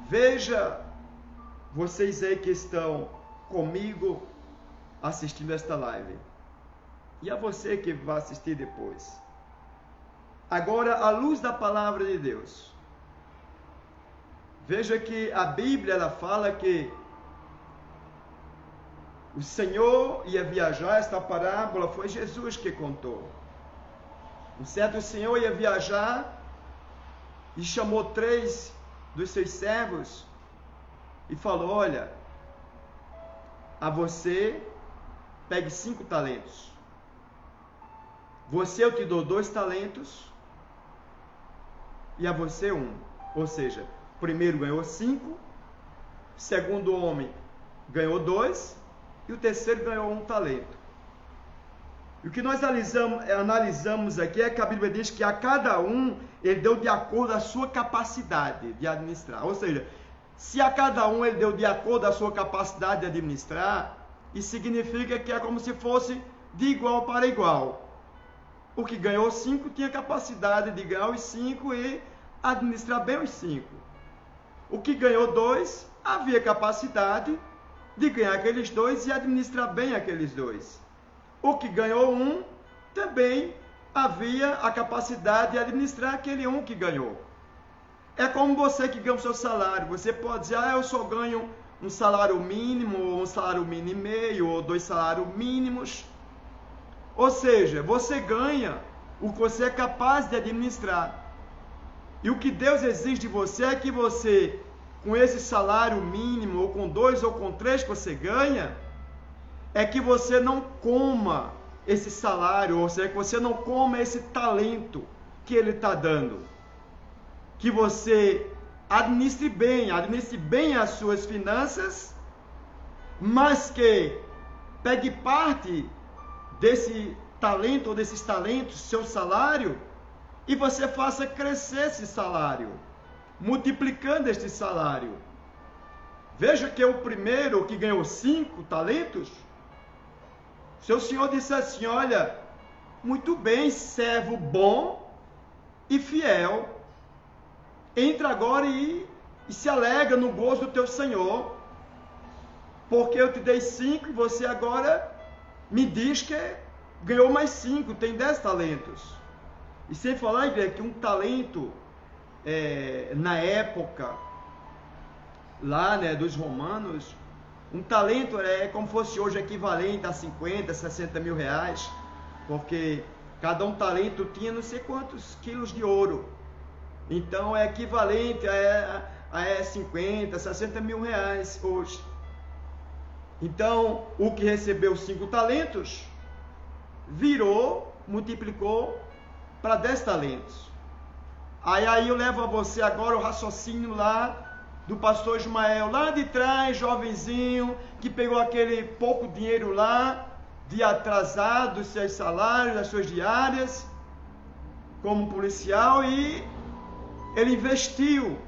Veja, vocês aí que estão comigo assistindo esta live, e a você que vai assistir depois. Agora, à luz da palavra de Deus, veja que a Bíblia ela fala que o Senhor ia viajar. Esta parábola foi Jesus que contou. Um certo senhor ia viajar e chamou 3 dos seus servos e falou: olha, a você pegue 5 talentos. Você eu te dou 2 talentos e a você 1. Ou seja, o primeiro ganhou 5, o segundo homem ganhou 2 e o terceiro ganhou 1 talento. E o que nós analisamos aqui é que a Bíblia diz que a cada um ele deu de acordo com a sua capacidade de administrar. Ou seja, se a cada um ele deu de acordo com a sua capacidade de administrar, isso significa que é como se fosse de igual para igual. O que ganhou 5 tinha capacidade de ganhar os 5 e administrar bem os 5. O que ganhou 2 havia capacidade de ganhar aqueles 2 e administrar bem aqueles 2. O que ganhou 1 também havia a capacidade de administrar aquele 1 que ganhou. É como você que ganha o seu salário. Você pode dizer: eu só ganho um salário mínimo, ou um salário mínimo e meio, ou 2 salários mínimos. Ou seja, você ganha o que você é capaz de administrar. E o que Deus exige de você é que você, com esse salário mínimo, ou com 2 ou com 3 que você ganha, é que você não coma esse salário, ou seja, que você não coma esse talento que Ele está dando. Que você administre bem as suas finanças, mas que pegue parte desse talento ou desses talentos, seu salário, e você faça crescer esse salário, multiplicando este salário. Veja que o primeiro que ganhou 5 talentos, seu senhor disse assim: olha, muito bem, servo bom e fiel, entra agora e se alegra no gozo do teu senhor, porque eu te dei 5 e você agora me diz que ganhou mais 5, tem 10 talentos. E sem falar, igreja, que um talento na época lá, né, dos romanos, um talento é como fosse hoje equivalente a 50, 60 mil reais, porque cada um talento tinha não sei quantos quilos de ouro. Então é equivalente a 50, 60 mil reais hoje. Então o que recebeu 5 talentos multiplicou para 10 talentos. Aí eu levo a você agora o raciocínio lá do pastor Ismael, lá de trás, jovenzinho, que pegou aquele pouco dinheiro lá, de atrasado dos seus salários, das suas diárias, como policial, e ele investiu.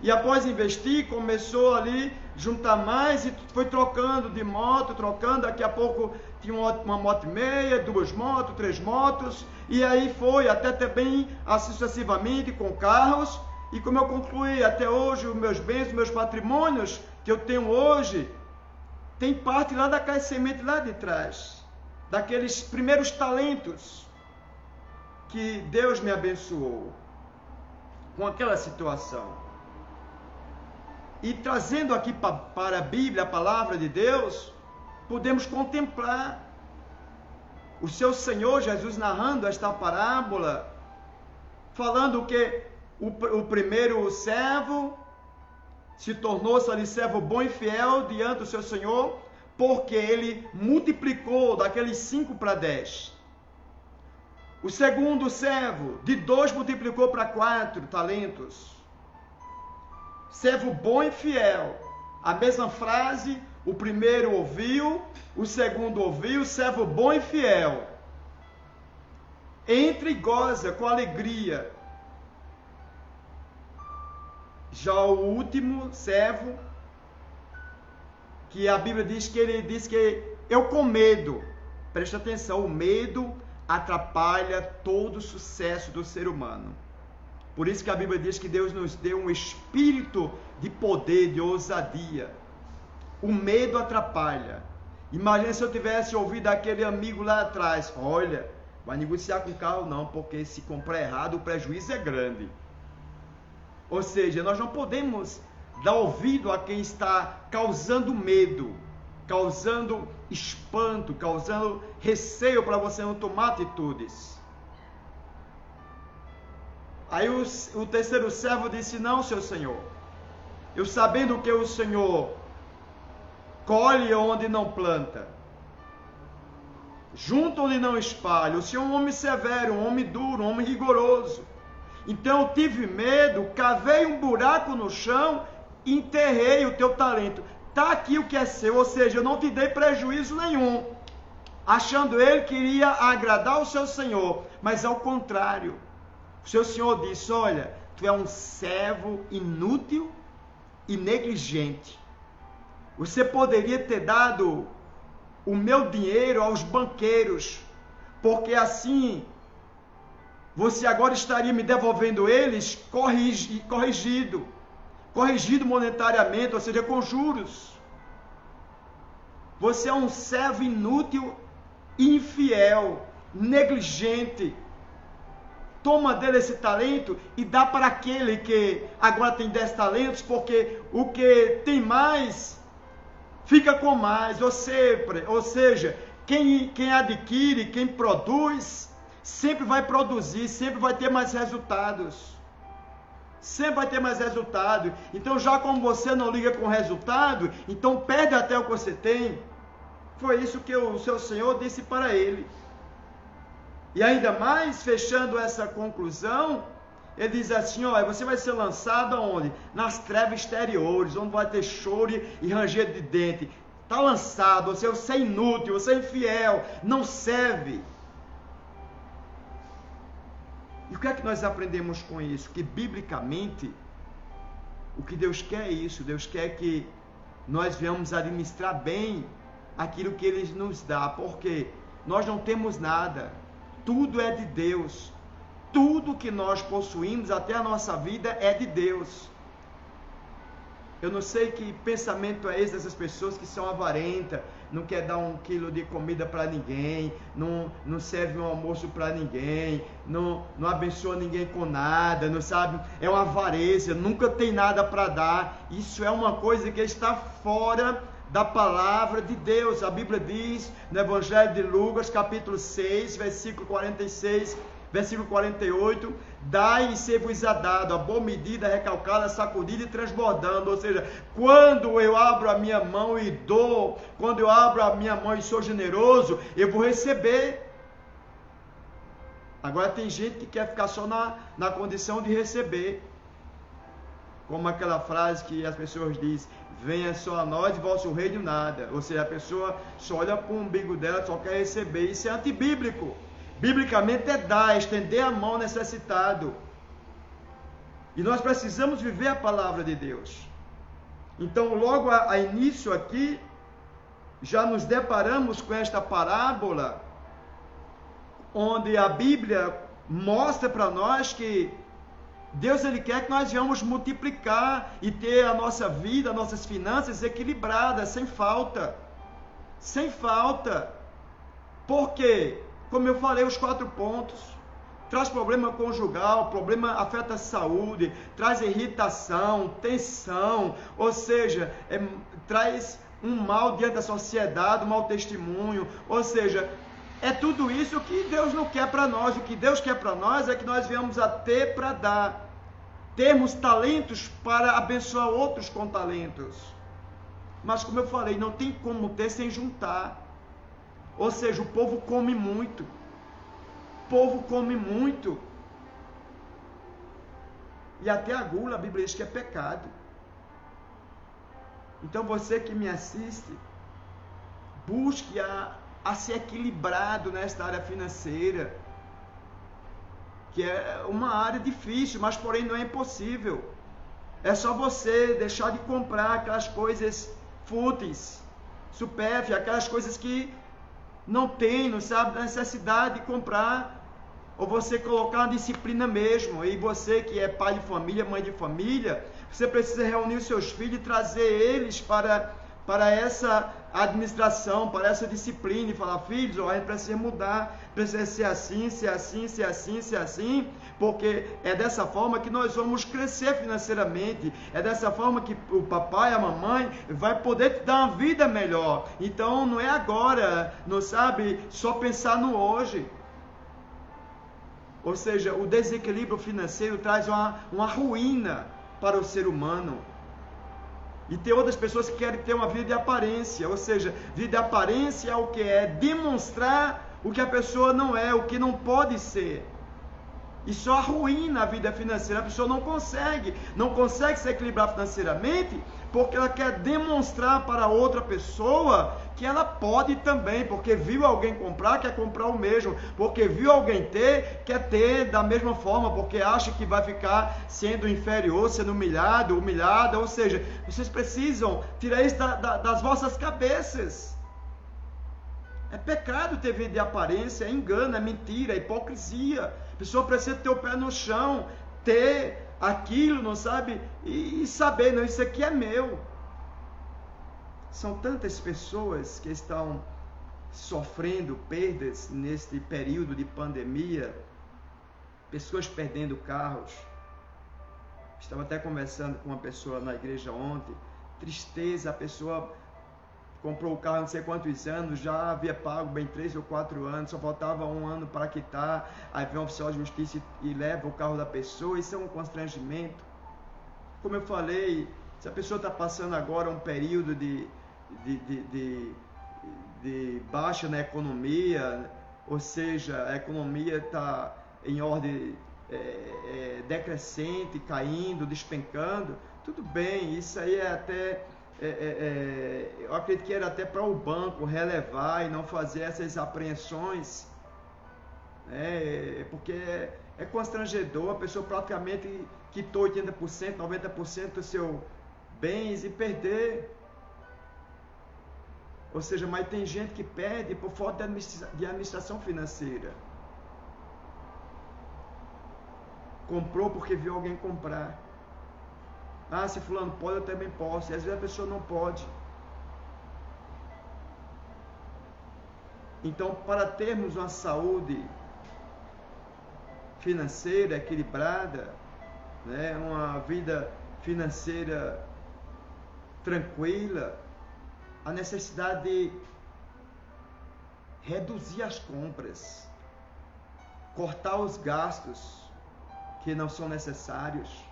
E após investir, começou ali a juntar mais e foi trocando de moto, daqui a pouco tinha uma moto e meia, 2 motos, 3 motos, e aí foi até também assim sucessivamente com carros. E como eu concluí, até hoje os meus bens, os meus patrimônios que eu tenho hoje, tem parte lá daquela semente lá de trás, daqueles primeiros talentos que Deus me abençoou com aquela situação. E trazendo aqui para a Bíblia, a palavra de Deus, podemos contemplar o seu Senhor Jesus narrando esta parábola, falando que o primeiro servo se tornou-se ali servo bom e fiel diante do seu Senhor, porque ele multiplicou daqueles 5 para 10. O segundo servo, de 2 multiplicou para 4 talentos. Servo bom e fiel. A mesma frase, o primeiro ouviu, o segundo ouviu, servo bom e fiel. Entra e goza com alegria. Já o último servo, que a Bíblia diz que ele diz que eu com medo, presta atenção, o medo atrapalha todo o sucesso do ser humano. Por isso que a Bíblia diz que Deus nos deu um espírito de poder, de ousadia. O medo atrapalha. Imagina se eu tivesse ouvido aquele amigo lá atrás, olha, vai negociar com o carro não, porque se comprar errado o prejuízo é grande. Ou seja, nós não podemos dar ouvido a quem está causando medo, causando espanto, causando receio para você não tomar atitudes. Aí o terceiro servo disse, não, seu senhor, eu sabendo que o senhor colhe onde não planta, junta onde não espalha, o senhor é um homem severo, um homem duro, um homem rigoroso. Então eu tive medo, cavei um buraco no chão, enterrei o teu talento. Está aqui o que é seu, ou seja, eu não te dei prejuízo nenhum. Achando ele que iria agradar o seu senhor, mas ao contrário. O seu senhor disse, olha, tu é um servo inútil e negligente. Você poderia ter dado o meu dinheiro aos banqueiros, porque assim você agora estaria me devolvendo eles corrigido monetariamente, ou seja, com juros. Você é um servo inútil, infiel, negligente. Toma dele esse talento e dá para aquele que agora tem 10 talentos, porque o que tem mais fica com mais. Ou seja, quem adquire, quem produz, sempre vai produzir, sempre vai ter mais resultados. Sempre vai ter mais resultado. Então, já como você não liga com o resultado, então perde até o que você tem. Foi isso que o seu Senhor disse para ele. E ainda mais, fechando essa conclusão, ele diz assim, ó, você vai ser lançado aonde? Nas trevas exteriores, onde vai ter choro e ranger de dente. Está lançado, você é inútil, você é infiel, não serve. E o que é que nós aprendemos com isso? Que biblicamente, o que Deus quer é isso. Deus quer que nós venhamos administrar bem aquilo que Ele nos dá. Porque nós não temos nada. Tudo é de Deus. Tudo que nós possuímos, até a nossa vida, é de Deus. Eu não sei que pensamento é esse dessas pessoas que são avarentas. não quer dar 1 quilo de comida para ninguém, não serve um almoço para ninguém, não abençoa ninguém com nada, não sabe? É uma avareza, nunca tem nada para dar. Isso é uma coisa que está fora da palavra de Deus. A Bíblia diz no Evangelho de Lucas, capítulo 6, versículo 46, versículo 48, dai e ser-vos-á dado, a boa medida, recalcada, sacudida e transbordando. Ou seja, quando eu abro a minha mão e dou, quando eu abro a minha mão e sou generoso, eu vou receber. Agora tem gente que quer ficar só na condição de receber. Como aquela frase que as pessoas dizem, venha só a nós e vosso reino nada. Ou seja, a pessoa só olha para o umbigo dela, só quer receber. Isso é antibíblico. Biblicamente é dar, estender a mão ao necessitado. E nós precisamos viver a palavra de Deus. Então, logo a início aqui, já nos deparamos com esta parábola, onde a Bíblia mostra para nós que Deus, Ele quer que nós venhamos multiplicar e ter a nossa vida, as nossas finanças equilibradas, sem falta. Sem falta. Por quê? Como eu falei, os 4 pontos. Traz problema conjugal, problema afeta a saúde, traz irritação, tensão, ou seja, traz um mal diante da sociedade, um mau testemunho, ou seja, é tudo isso que Deus não quer para nós. O que Deus quer para nós é que nós venhamos a ter para dar. Termos talentos para abençoar outros com talentos. Mas como eu falei, não tem como ter sem juntar. Ou seja, o povo come muito. O povo come muito. E até a gula, a Bíblia diz que é pecado. Então você que me assiste, busque a ser equilibrado nesta área financeira, que é uma área difícil, mas porém não é impossível. É só você deixar de comprar aquelas coisas fúteis, supérfluas, aquelas coisas que não tem, não sabe, necessidade de comprar, ou você colocar uma disciplina mesmo. E você que é pai de família, mãe de família, você precisa reunir os seus filhos e trazer eles para essa administração, para essa disciplina, e falar, filhos, a gente precisa mudar, precisa ser assim, ser assim, ser assim, ser assim, porque é dessa forma que nós vamos crescer financeiramente, é dessa forma que o papai, a mamãe vai poder te dar uma vida melhor. Então não é agora, não sabe, só pensar no hoje. Ou seja, o desequilíbrio financeiro traz uma ruína para o ser humano. E tem outras pessoas que querem ter uma vida de aparência, ou seja, vida de aparência é o que é demonstrar o que a pessoa não é, o que não pode ser. E só arruína a vida financeira. A pessoa não consegue se equilibrar financeiramente, porque ela quer demonstrar para outra pessoa que ela pode também, porque viu alguém comprar, quer comprar o mesmo, porque viu alguém ter, quer ter da mesma forma, porque acha que vai ficar sendo inferior, sendo humilhado, humilhada. Ou seja, vocês precisam tirar isso das vossas cabeças. É pecado ter vida de aparência, é engano, é mentira, é hipocrisia. A pessoa precisa ter o pé no chão, ter aquilo, não sabe? E saber, não, isso aqui é meu. São tantas pessoas que estão sofrendo perdas neste período de pandemia, pessoas perdendo carros. Estava até conversando com uma pessoa na igreja ontem, tristeza, a pessoa comprou o carro há não sei quantos anos, já havia pago bem 3 ou 4 anos, só faltava 1 ano para quitar, aí vem um oficial de justiça e leva o carro da pessoa. Isso é um constrangimento. Como eu falei, se a pessoa está passando agora um período de baixa na economia, ou seja, a economia está em ordem decrescente, caindo, despencando, tudo bem, isso aí é até... eu acredito que era até para o banco relevar e não fazer essas apreensões, porque é constrangedor. A pessoa praticamente quitou 80%, 90% dos seus bens e perder. Ou seja, mas tem gente que perde por falta de administração financeira. Comprou porque viu alguém comprar. Ah, se fulano pode, eu também posso. E às vezes a pessoa não pode. Então, para termos uma saúde financeira equilibrada, né, uma vida financeira tranquila, a necessidade de reduzir as compras, cortar os gastos que não são necessários.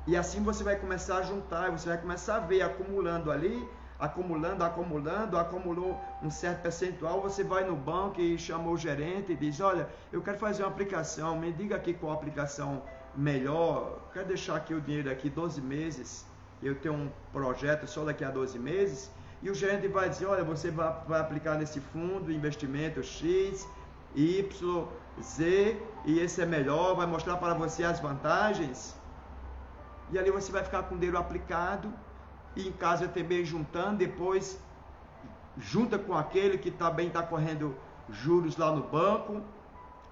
E assim você vai começar a juntar, você vai começar a ver acumulando ali, acumulou um certo percentual, você vai no banco e chama o gerente e diz: olha, eu quero fazer uma aplicação, me diga aqui qual aplicação melhor, quero deixar aqui o dinheiro aqui 12 meses, eu tenho um projeto só daqui a 12 meses, e o gerente vai dizer: olha, você vai aplicar nesse fundo, investimento X, Y, Z, e esse é melhor, vai mostrar para você as vantagens, e ali você vai ficar com o dinheiro aplicado, e em casa também juntando, depois junta com aquele que também está correndo juros lá no banco.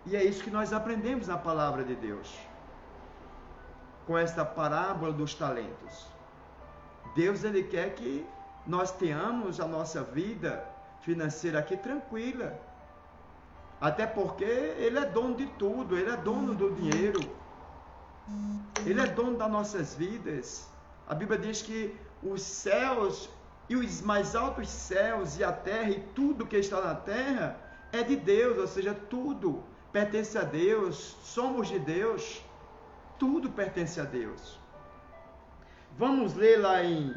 E é isso que nós aprendemos na palavra de Deus, com esta parábola dos talentos. Deus, ele quer que nós tenhamos a nossa vida financeira aqui tranquila, até porque ele é dono de tudo, ele é dono do dinheiro, ele é dono das nossas vidas. A Bíblia diz que os céus e os mais altos céus e a terra e tudo que está na terra é de Deus, ou seja, tudo pertence a Deus, somos de Deus, tudo pertence a Deus. Vamos ler lá em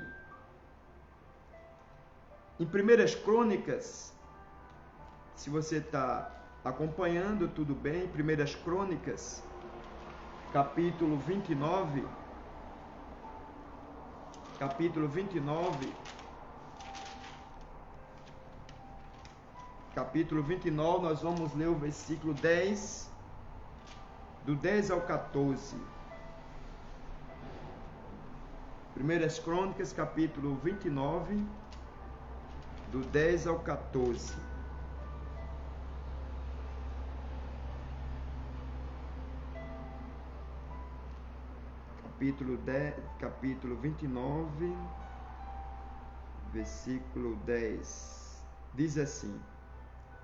1 Crônicas, se você está acompanhando, tudo bem, 1 Crônicas, capítulo 29, capítulo 29, nós vamos ler o versículo 10, do 10 ao 14. 1 Crônicas, capítulo 29, do 10 ao 14. Capítulo 29, versículo 10. Diz assim: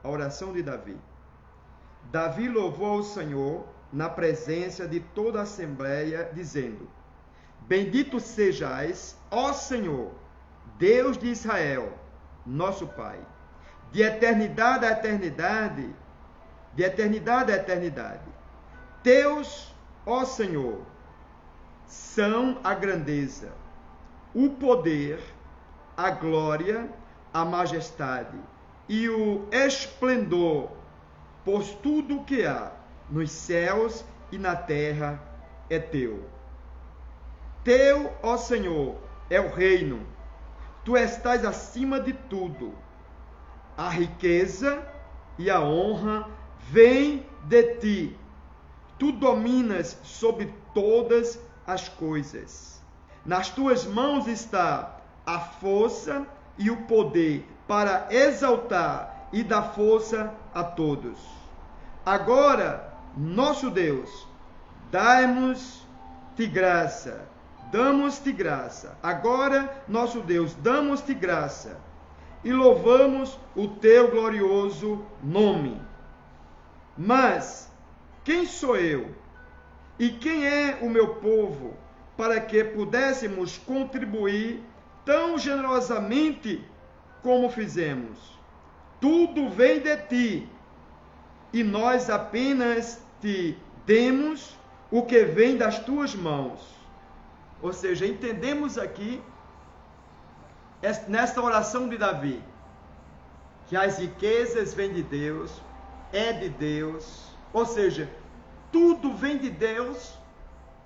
a oração de Davi. Davi louvou ao Senhor na presença de toda a assembleia, dizendo: bendito sejais, ó Senhor, Deus de Israel, nosso Pai, de eternidade a eternidade, de eternidade a eternidade. Teus, ó Senhor, são a grandeza, o poder, a glória, a majestade e o esplendor, pois tudo o que há nos céus e na terra é teu. Teu, ó Senhor, é o reino, tu estás acima de tudo. A riqueza e a honra vêm de ti. Tu dominas sobre todas as coisas. Nas tuas mãos está a força e o poder para exaltar e dar força a todos. Agora, nosso Deus, damos-te graça. Agora, nosso Deus, damos-te graça e louvamos o teu glorioso nome. Mas quem sou eu e quem é o meu povo para que pudéssemos contribuir tão generosamente como fizemos? Tudo vem de ti e nós apenas te demos o que vem das tuas mãos. Ou seja, entendemos aqui, nesta oração de Davi, que as riquezas vêm de Deus, é de Deus, ou seja, tudo vem de Deus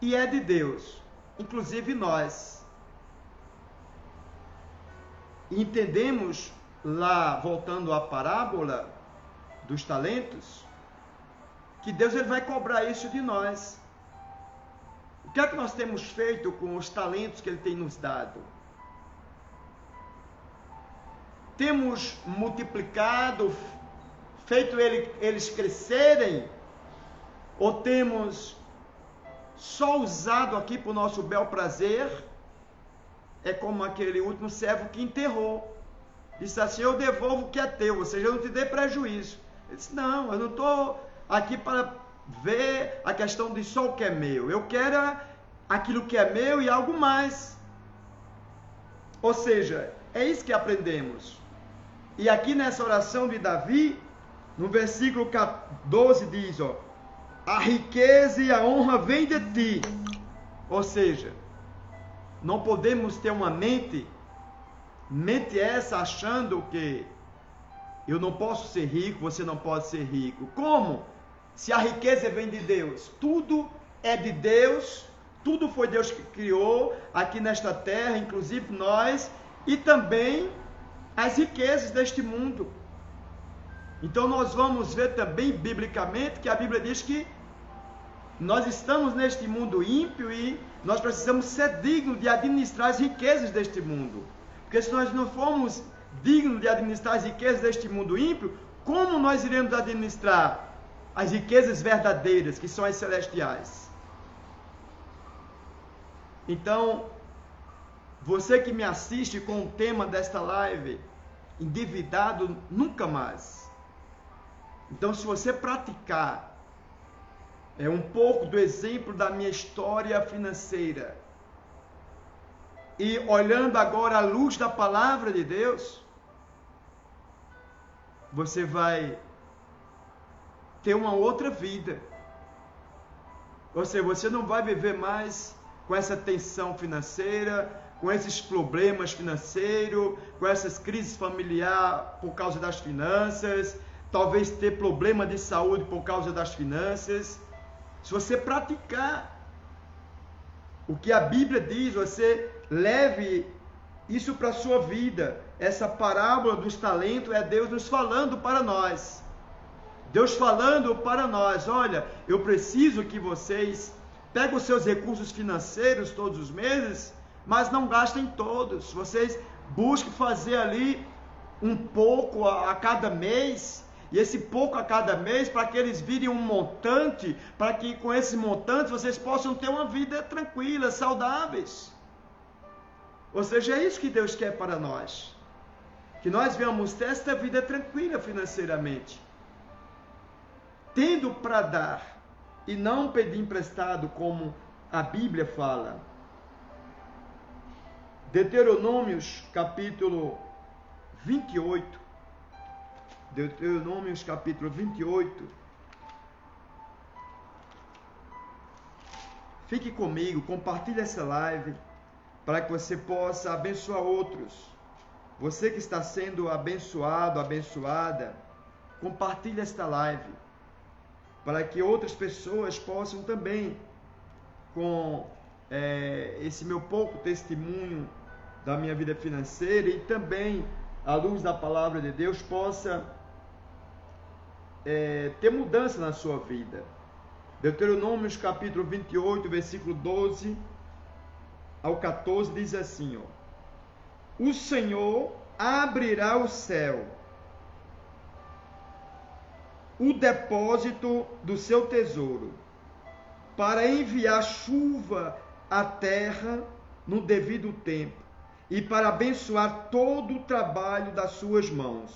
e é de Deus, inclusive nós. Entendemos lá, voltando à parábola dos talentos, que Deus ele vai cobrar isso de nós. O que é que nós temos feito com os talentos que ele tem nos dado? Temos multiplicado, feito eles crescerem, ou temos só usado aqui para o nosso bel prazer? É como aquele último servo que enterrou. disse assim: eu devolvo o que é teu, ou seja, eu não te dei prejuízo. Ele disse: não, eu não estou aqui para ver a questão de só o que é meu, eu quero aquilo que é meu e algo mais. Ou seja, é isso que aprendemos. E aqui nessa oração de Davi, no versículo 12 diz, ó: a riqueza e a honra vêm de ti. Ou seja, não podemos ter uma mente essa achando que eu não posso ser rico, você não pode ser rico. Como? Se a riqueza vem de Deus, tudo é de Deus, tudo foi Deus que criou aqui nesta terra, inclusive nós, e também as riquezas deste mundo. Então nós vamos ver também biblicamente que a Bíblia diz que nós estamos neste mundo ímpio e nós precisamos ser dignos de administrar as riquezas deste mundo. Porque se nós não formos dignos de administrar as riquezas deste mundo ímpio, como nós iremos administrar as riquezas verdadeiras, que são as celestiais? Então, você que me assiste com o tema desta live, endividado nunca mais. Então, se você praticar um pouco do exemplo da minha história financeira, e olhando agora à luz da palavra de Deus, você vai ter uma outra vida. Ou seja, você não vai viver mais com essa tensão financeira, com esses problemas financeiros, com essas crises familiares por causa das finanças, talvez ter problema de saúde por causa das finanças. Se você praticar o que a Bíblia diz, você leve isso para a sua vida. Essa parábola dos talentos é Deus nos falando para nós. Deus falando para nós: olha, eu preciso que vocês peguem os seus recursos financeiros todos os meses, mas não gastem todos. Vocês busquem fazer ali um pouco a cada mês, e esse pouco a cada mês, para que eles virem um montante, para que com esses montantes vocês possam ter uma vida tranquila, saudáveis. Ou seja, é isso que Deus quer para nós, que nós venhamos ter esta vida tranquila financeiramente, tendo para dar e não pedir emprestado, como a Bíblia fala. Deuteronômios capítulo 28. Deuteronômios capítulo 28. Fique comigo, compartilhe essa live, para que você possa abençoar outros. Você que está sendo abençoado, abençoada, compartilhe esta live, para que outras pessoas possam também, com esse meu pouco testemunho da minha vida financeira e também à luz da palavra de Deus, possa ter mudança na sua vida. Deuteronômios capítulo 28, versículo 12 ao 14, diz assim, ó: o Senhor abrirá o céu, o depósito do seu tesouro, para enviar chuva à terra no devido tempo, e para abençoar todo o trabalho das suas mãos.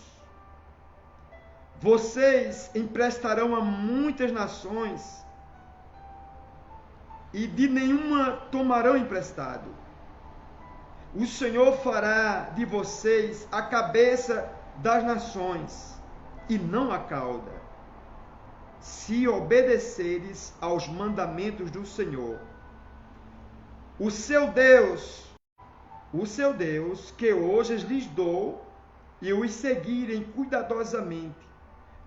Vocês emprestarão a muitas nações, e de nenhuma tomarão emprestado. O Senhor fará de vocês a cabeça das nações, e não a cauda, se obedeceres aos mandamentos do Senhor, o seu Deus, que hoje lhes dou, e os seguirem cuidadosamente.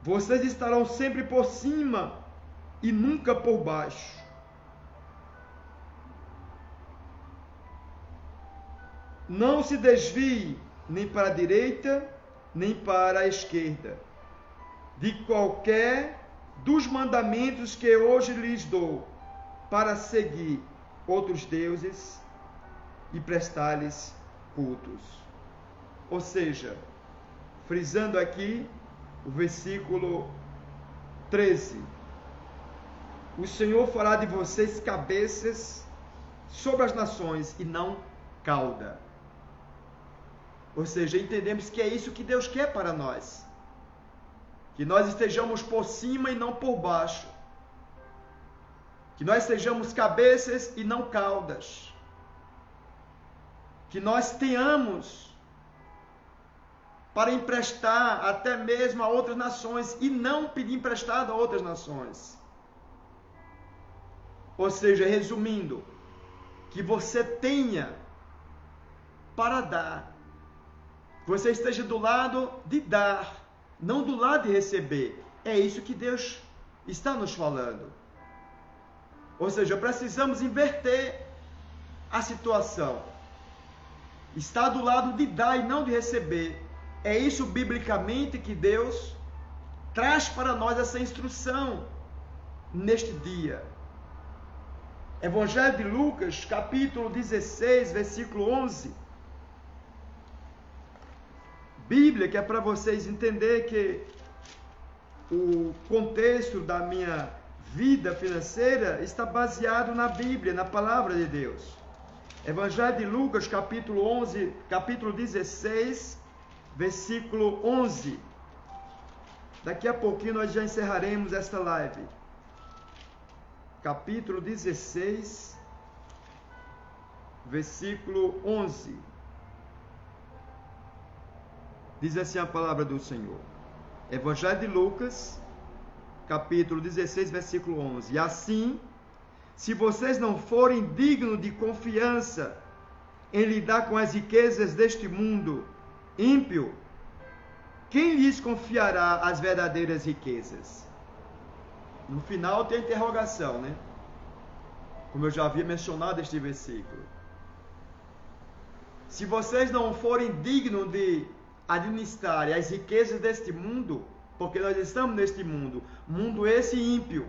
Vocês estarão sempre por cima e nunca por baixo. Não se desvie nem para a direita, nem para a esquerda, de qualquer dos mandamentos que hoje lhes dou, para seguir outros deuses e prestar-lhes cultos. Ou seja, frisando aqui o versículo 13: o Senhor fará de vocês cabeças sobre as nações e não cauda. Ou seja, entendemos que é isso que Deus quer para nós. Que nós estejamos por cima e não por baixo. Que nós sejamos cabeças e não caudas. Que nós tenhamos para emprestar até mesmo a outras nações e não pedir emprestado a outras nações. Ou seja, resumindo, que você tenha para dar. Que você esteja do lado de dar, não do lado de receber. É isso que Deus está nos falando. Ou seja, precisamos inverter a situação. Está do lado de dar e não de receber. É isso biblicamente que Deus traz para nós essa instrução neste dia. Evangelho de Lucas, capítulo 16, versículo 11. Bíblia, que é para vocês entenderem que o contexto da minha vida financeira está baseado na Bíblia, na palavra de Deus. Evangelho de Lucas, capítulo 11, capítulo 16, versículo 11. Daqui a pouquinho nós já encerraremos esta live. Capítulo 16, versículo 11. Diz assim a palavra do Senhor. Evangelho de Lucas, capítulo 16, versículo 11. E assim, se vocês não forem dignos de confiança em lidar com as riquezas deste mundo ímpio, quem lhes confiará as verdadeiras riquezas? No final tem a interrogação, né? Como eu já havia mencionado este versículo. Se vocês não forem dignos de administrar as riquezas deste mundo, porque nós estamos neste mundo, mundo esse ímpio,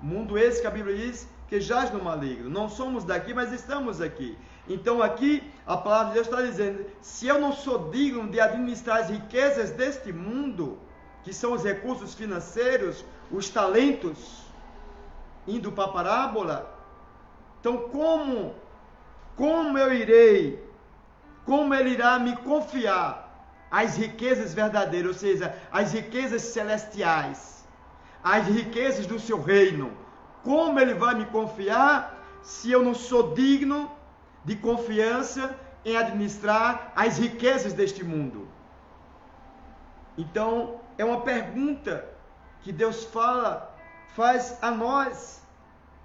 mundo esse que a Bíblia diz que jaz no maligno. Não somos daqui, mas estamos aqui. Então aqui a palavra de Deus está dizendo, se eu não sou digno de administrar as riquezas deste mundo, que são os recursos financeiros, os talentos, indo para a parábola, então como ele irá me confiar as riquezas verdadeiras, ou seja, as riquezas celestiais, as riquezas do seu reino? Como ele vai me confiar se eu não sou digno de confiança em administrar as riquezas deste mundo? Então, é uma pergunta que Deus faz a nós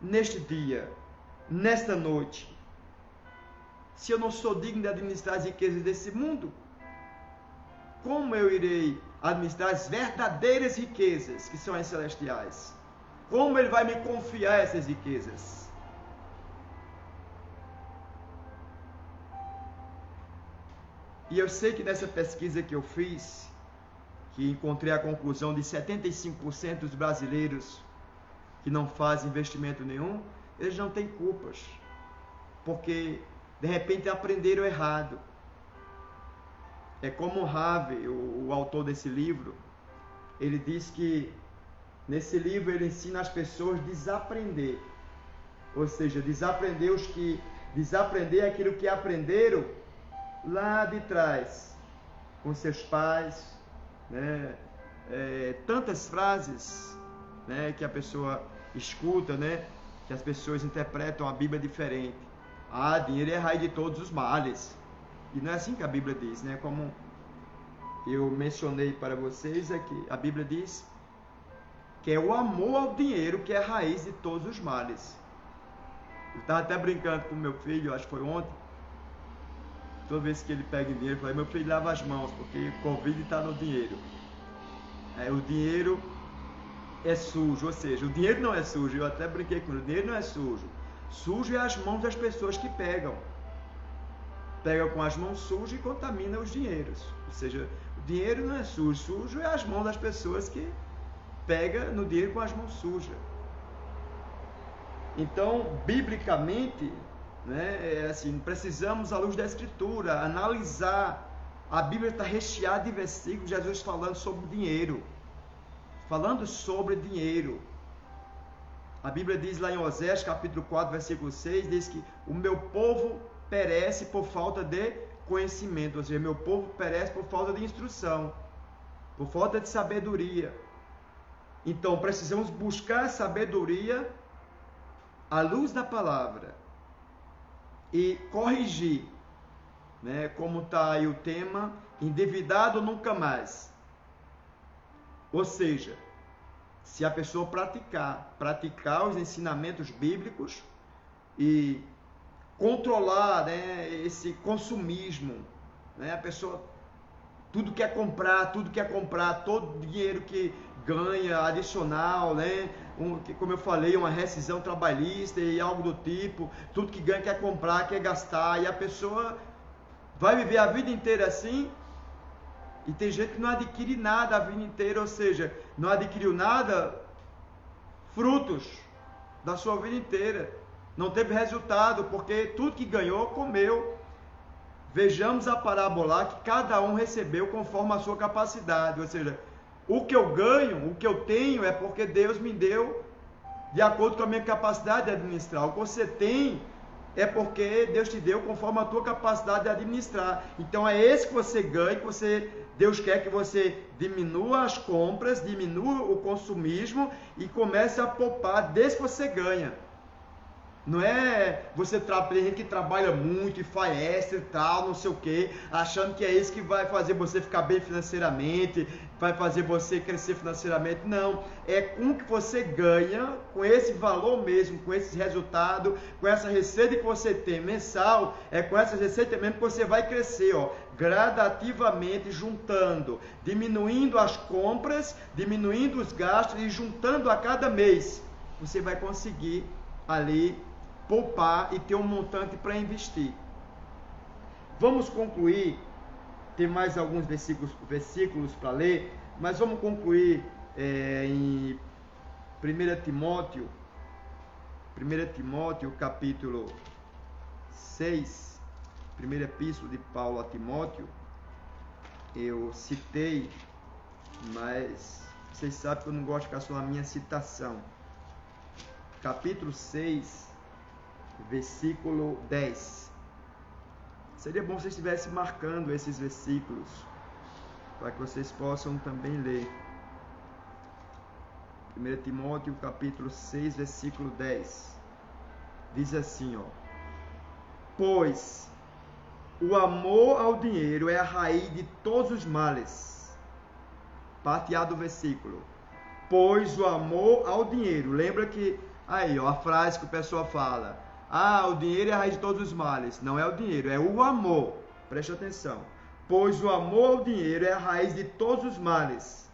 neste dia, nesta noite. Se eu não sou digno de administrar as riquezas desse mundo, como eu irei administrar as verdadeiras riquezas, que são as celestiais? Como ele vai me confiar essas riquezas? E eu sei que nessa pesquisa que eu fiz, que encontrei a conclusão de 75% dos brasileiros que não fazem investimento nenhum, eles não têm culpas, porque de repente aprenderam errado. É como o Harvey, o autor desse livro, ele diz que nesse livro ele ensina as pessoas a desaprender, ou seja, desaprender aquilo que aprenderam lá de trás, com seus pais, né? Tantas frases, né, que a pessoa escuta, né, que as pessoas interpretam a Bíblia diferente. Dinheiro é a raiz de todos os males. E não é assim que a Bíblia diz, né? Como eu mencionei para vocês aqui, a Bíblia diz que é o amor ao dinheiro que é a raiz de todos os males. Eu estava até brincando com meu filho, acho que foi ontem. Toda vez que ele pega dinheiro, eu falei, meu filho, lava as mãos, porque o Covid está no dinheiro. O dinheiro é sujo, ou seja, o dinheiro não é sujo. Eu até brinquei com ele, o dinheiro não é sujo. Sujo é as mãos das pessoas que pegam. Pegam com as mãos sujas e contaminam os dinheiros. Ou seja, o dinheiro não é sujo. Sujo é as mãos das pessoas que pegam no dinheiro com as mãos sujas. Então, biblicamente, né, assim, precisamos, à luz da Escritura, analisar. A Bíblia está recheada de versículos de Jesus falando sobre dinheiro. Falando sobre dinheiro. A Bíblia diz lá em Oséias, capítulo 4, versículo 6, diz que o meu povo perece por falta de conhecimento, ou seja, meu povo perece por falta de instrução, por falta de sabedoria. Então precisamos buscar sabedoria à luz da palavra e corrigir, né? Como está aí o tema, endividado nunca mais. Ou seja, se a pessoa praticar os ensinamentos bíblicos e controlar, né, esse consumismo, né? A pessoa tudo quer comprar, todo dinheiro que ganha adicional, né? Como eu falei, uma rescisão trabalhista e algo do tipo, tudo que ganha quer comprar, quer gastar, e a pessoa vai viver a vida inteira assim. E tem gente que não adquire nada a vida inteira, ou seja, não adquiriu nada, frutos da sua vida inteira, não teve resultado, porque tudo que ganhou, comeu. Vejamos a parábola que cada um recebeu conforme a sua capacidade, ou seja, o que eu ganho, o que eu tenho é porque Deus me deu de acordo com a minha capacidade de administrar. O que você tem é porque Deus te deu conforme a tua capacidade de administrar. Então é esse que você ganha, Deus quer que você diminua as compras, diminua o consumismo e comece a poupar desde que você ganha. Não é você tem gente que trabalha muito e faz extra e tal, não sei o que, achando que é isso que vai fazer você ficar bem financeiramente, vai fazer você crescer financeiramente. Não, é com o que você ganha, com esse valor mesmo, com esse resultado, com essa receita que você tem mensal, é com essa receita mesmo que você vai crescer, ó, gradativamente, juntando, diminuindo as compras, diminuindo os gastos e juntando a cada mês. Você vai conseguir ali poupar e ter um montante para investir. Vamos concluir, tem mais alguns versículos para ler, mas vamos concluir em 1 Timóteo capítulo 6, primeira epístola de Paulo a Timóteo. Eu citei, mas vocês sabem que eu não gosto de ficar só na minha citação. Capítulo 6, versículo 10. Seria bom se vocês estivessem marcando esses versículos, para que vocês possam também ler. 1 Timóteo, capítulo 6, versículo 10. Diz assim, ó: pois o amor ao dinheiro é a raiz de todos os males. Parte A do versículo. Pois o amor ao dinheiro. Lembra que aí, ó, a frase que o pessoal fala: ah, o dinheiro é a raiz de todos os males. Não é o dinheiro, é o amor. Preste atenção. Pois o amor ao dinheiro é a raiz de todos os males.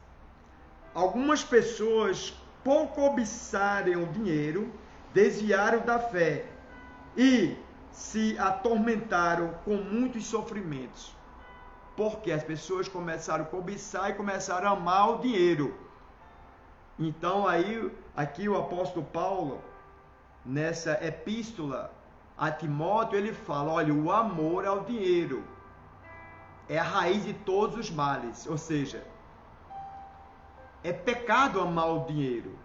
Algumas pessoas, por cobiçarem o dinheiro, desviaram da fé e se atormentaram com muitos sofrimentos. Porque as pessoas começaram a cobiçar e começaram a amar o dinheiro. Então aí, aqui o apóstolo Paulo, nessa epístola a Timóteo, ele fala: olha, o amor ao dinheiro é a raiz de todos os males. Ou seja, é pecado amar o dinheiro.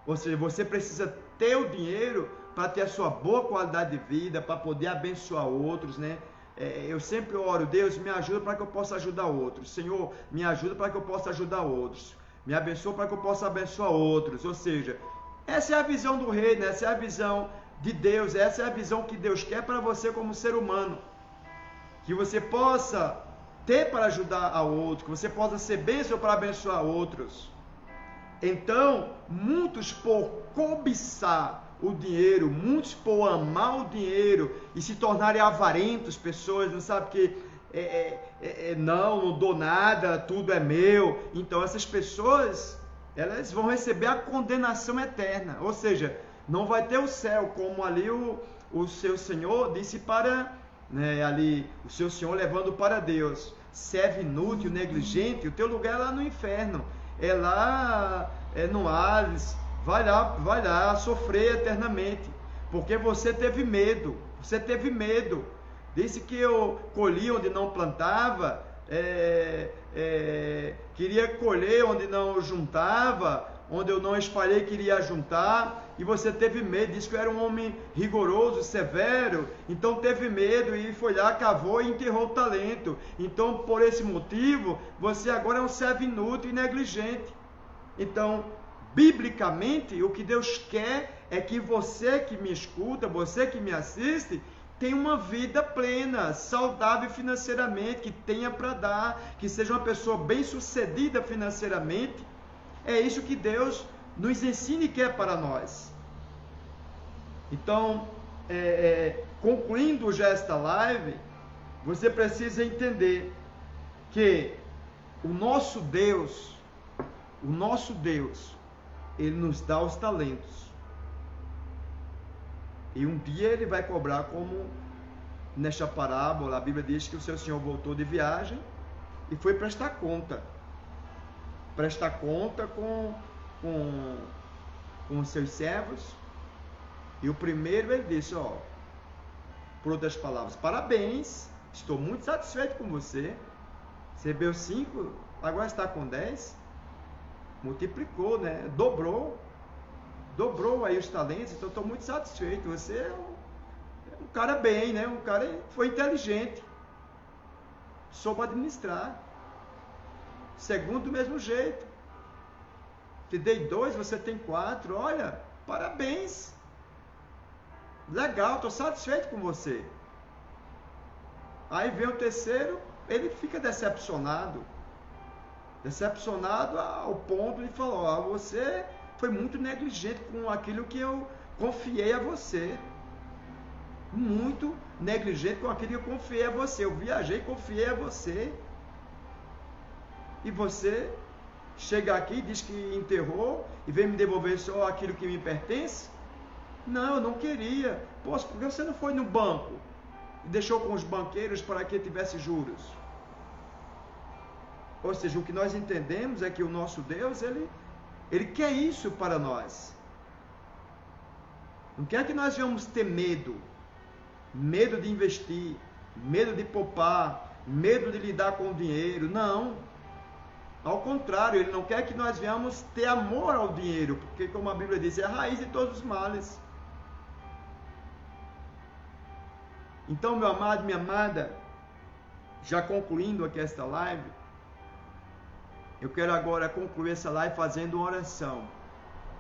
Ou seja, você precisa ter o dinheiro para ter a sua boa qualidade de vida, para poder abençoar outros, né? Eu sempre oro: Deus, me ajuda para que eu possa ajudar outros. Senhor, me ajuda para que eu possa ajudar outros. Me abençoa para que eu possa abençoar outros. Ou seja, essa é a visão do reino, essa é a visão de Deus, essa é a visão que Deus quer para você como ser humano. Que você possa ter para ajudar a outro, que você possa ser bênção para abençoar outros. Então, muitos por cobiçar o dinheiro, muitos por amar o dinheiro e se tornarem avarentos, pessoas, não sabe que não dou nada, tudo é meu. Então essas pessoas, elas vão receber a condenação eterna, ou seja, não vai ter o céu, como ali o seu Senhor disse para, né, ali o seu Senhor levando para Deus: servo inútil, negligente, o teu lugar é lá no inferno, é lá no Hades, vai lá sofrer eternamente, porque você teve medo. Disse que eu colhi onde não plantava, queria colher onde não juntava, onde eu não espalhei, queria juntar, e você teve medo, disse que eu era um homem rigoroso, severo, então teve medo e foi lá, cavou e enterrou o talento. Então, por esse motivo, você agora é um servo inútil e negligente. Então, biblicamente, o que Deus quer é que você que me escuta, você que me assiste, tenha uma vida plena, saudável financeiramente, que tenha para dar, que seja uma pessoa bem-sucedida financeiramente. É isso que Deus nos ensina e quer para nós. Então, concluindo já esta live, você precisa entender que o nosso Deus, Ele nos dá os talentos. E um dia Ele vai cobrar, como nesta parábola, a Bíblia diz que o seu Senhor voltou de viagem e foi prestar conta. Prestar conta com os seus servos. E o primeiro ele disse, por outras palavras, parabéns, estou muito satisfeito com você. Recebeu 5, agora está com 10. Multiplicou, né? Dobrou aí os talentos, então estou muito satisfeito. Você é um cara bem, né? Um cara foi inteligente, soube administrar. Segundo, do mesmo jeito. Te dei 2, você tem 4. Olha, parabéns. Legal, estou satisfeito com você. Aí vem o terceiro, ele fica decepcionado. Decepcionado ao ponto de falar, você foi muito negligente com aquilo que eu confiei a você. Muito negligente com aquilo que eu confiei a você. Eu viajei e confiei a você. E você chega aqui e diz que enterrou e vem me devolver só aquilo que me pertence? Não, eu não queria. Poxa, por que você não foi no banco e deixou com os banqueiros para que tivesse juros? Ou seja, o que nós entendemos é que o nosso Deus, Ele quer isso para nós. Não quer que nós venhamos ter medo. Medo de investir, medo de poupar, medo de lidar com o dinheiro. Não. Ao contrário, Ele não quer que nós venhamos ter amor ao dinheiro, porque, como a Bíblia diz, é a raiz de todos os males. Então, meu amado, minha amada, já concluindo aqui esta live, eu quero agora concluir essa live fazendo uma oração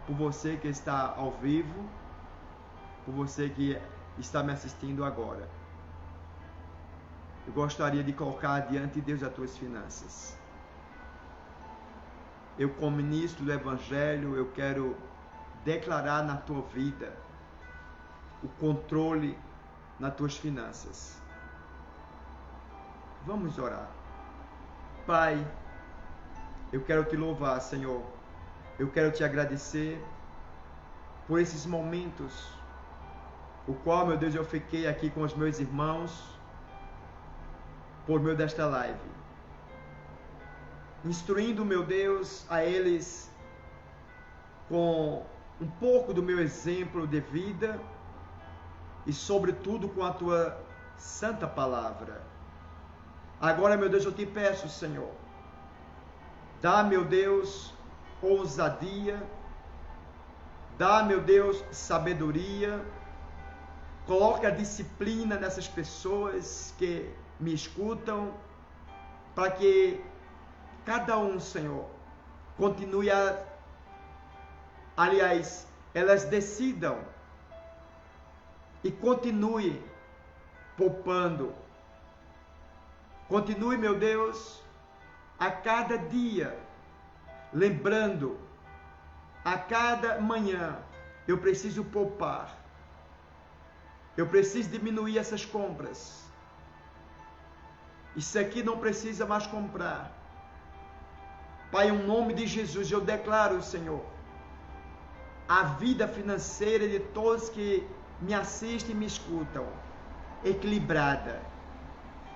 por você que está ao vivo, por você que está me assistindo agora. Eu gostaria de colocar diante de Deus as tuas finanças. Eu, como ministro do Evangelho, eu quero declarar na tua vida o controle nas tuas finanças. Vamos orar. Pai, eu quero te louvar, Senhor. Eu quero te agradecer por esses momentos, o qual, meu Deus, eu fiquei aqui com os meus irmãos por meio desta live, instruindo, meu Deus, a eles com um pouco do meu exemplo de vida e, sobretudo, com a tua santa palavra. Agora, meu Deus, eu te peço, Senhor, dá, meu Deus, ousadia, dá, meu Deus, sabedoria, coloca disciplina nessas pessoas que me escutam, para que cada um, Senhor, continue aliás, elas decidam e continue poupando. Continue, meu Deus, a cada dia, lembrando, a cada manhã, eu preciso poupar. Eu preciso diminuir essas compras. Isso aqui não precisa mais comprar. Pai, em nome de Jesus, eu declaro, Senhor, a vida financeira de todos que me assistem e me escutam, equilibrada.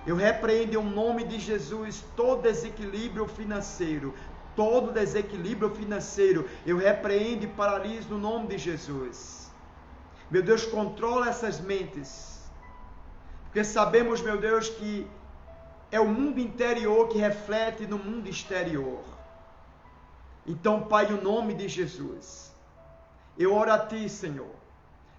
Eu repreendo em nome de Jesus todo desequilíbrio financeiro. Todo desequilíbrio financeiro, eu repreendo e paraliso no nome de Jesus. Meu Deus, controla essas mentes. Porque sabemos, meu Deus, que é o mundo interior que reflete no mundo exterior. Então, Pai, em nome de Jesus, eu oro a Ti, Senhor,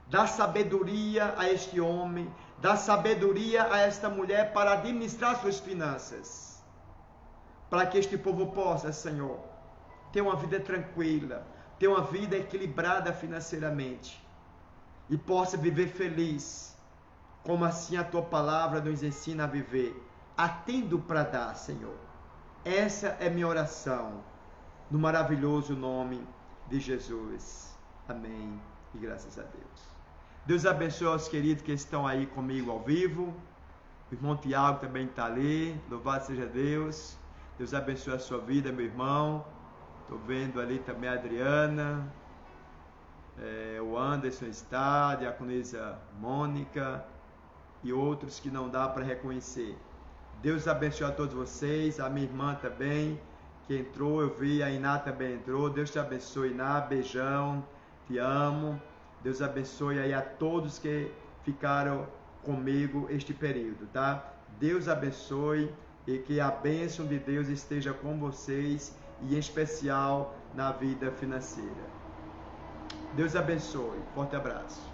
dá sabedoria a este homem, dá sabedoria a esta mulher para administrar suas finanças, para que este povo possa, Senhor, ter uma vida tranquila, ter uma vida equilibrada financeiramente e possa viver feliz, como assim a Tua palavra nos ensina a viver, atendo para dar, Senhor. Essa é minha oração, no maravilhoso nome de Jesus. Amém e graças a Deus. Deus abençoe os queridos que estão aí comigo ao vivo. O irmão Tiago também está ali. Louvado seja Deus. Deus abençoe a sua vida, meu irmão. Estou vendo ali também a Adriana. O Anderson está, a diaconisa Mônica e outros que não dá para reconhecer. Deus abençoe a todos vocês. A minha irmã também, que entrou, eu vi, a Iná também entrou. Deus te abençoe, Iná. Beijão. Te amo. Deus abençoe aí a todos que ficaram comigo este período, tá? Deus abençoe e que a bênção de Deus esteja com vocês e em especial na vida financeira. Deus abençoe. Forte abraço.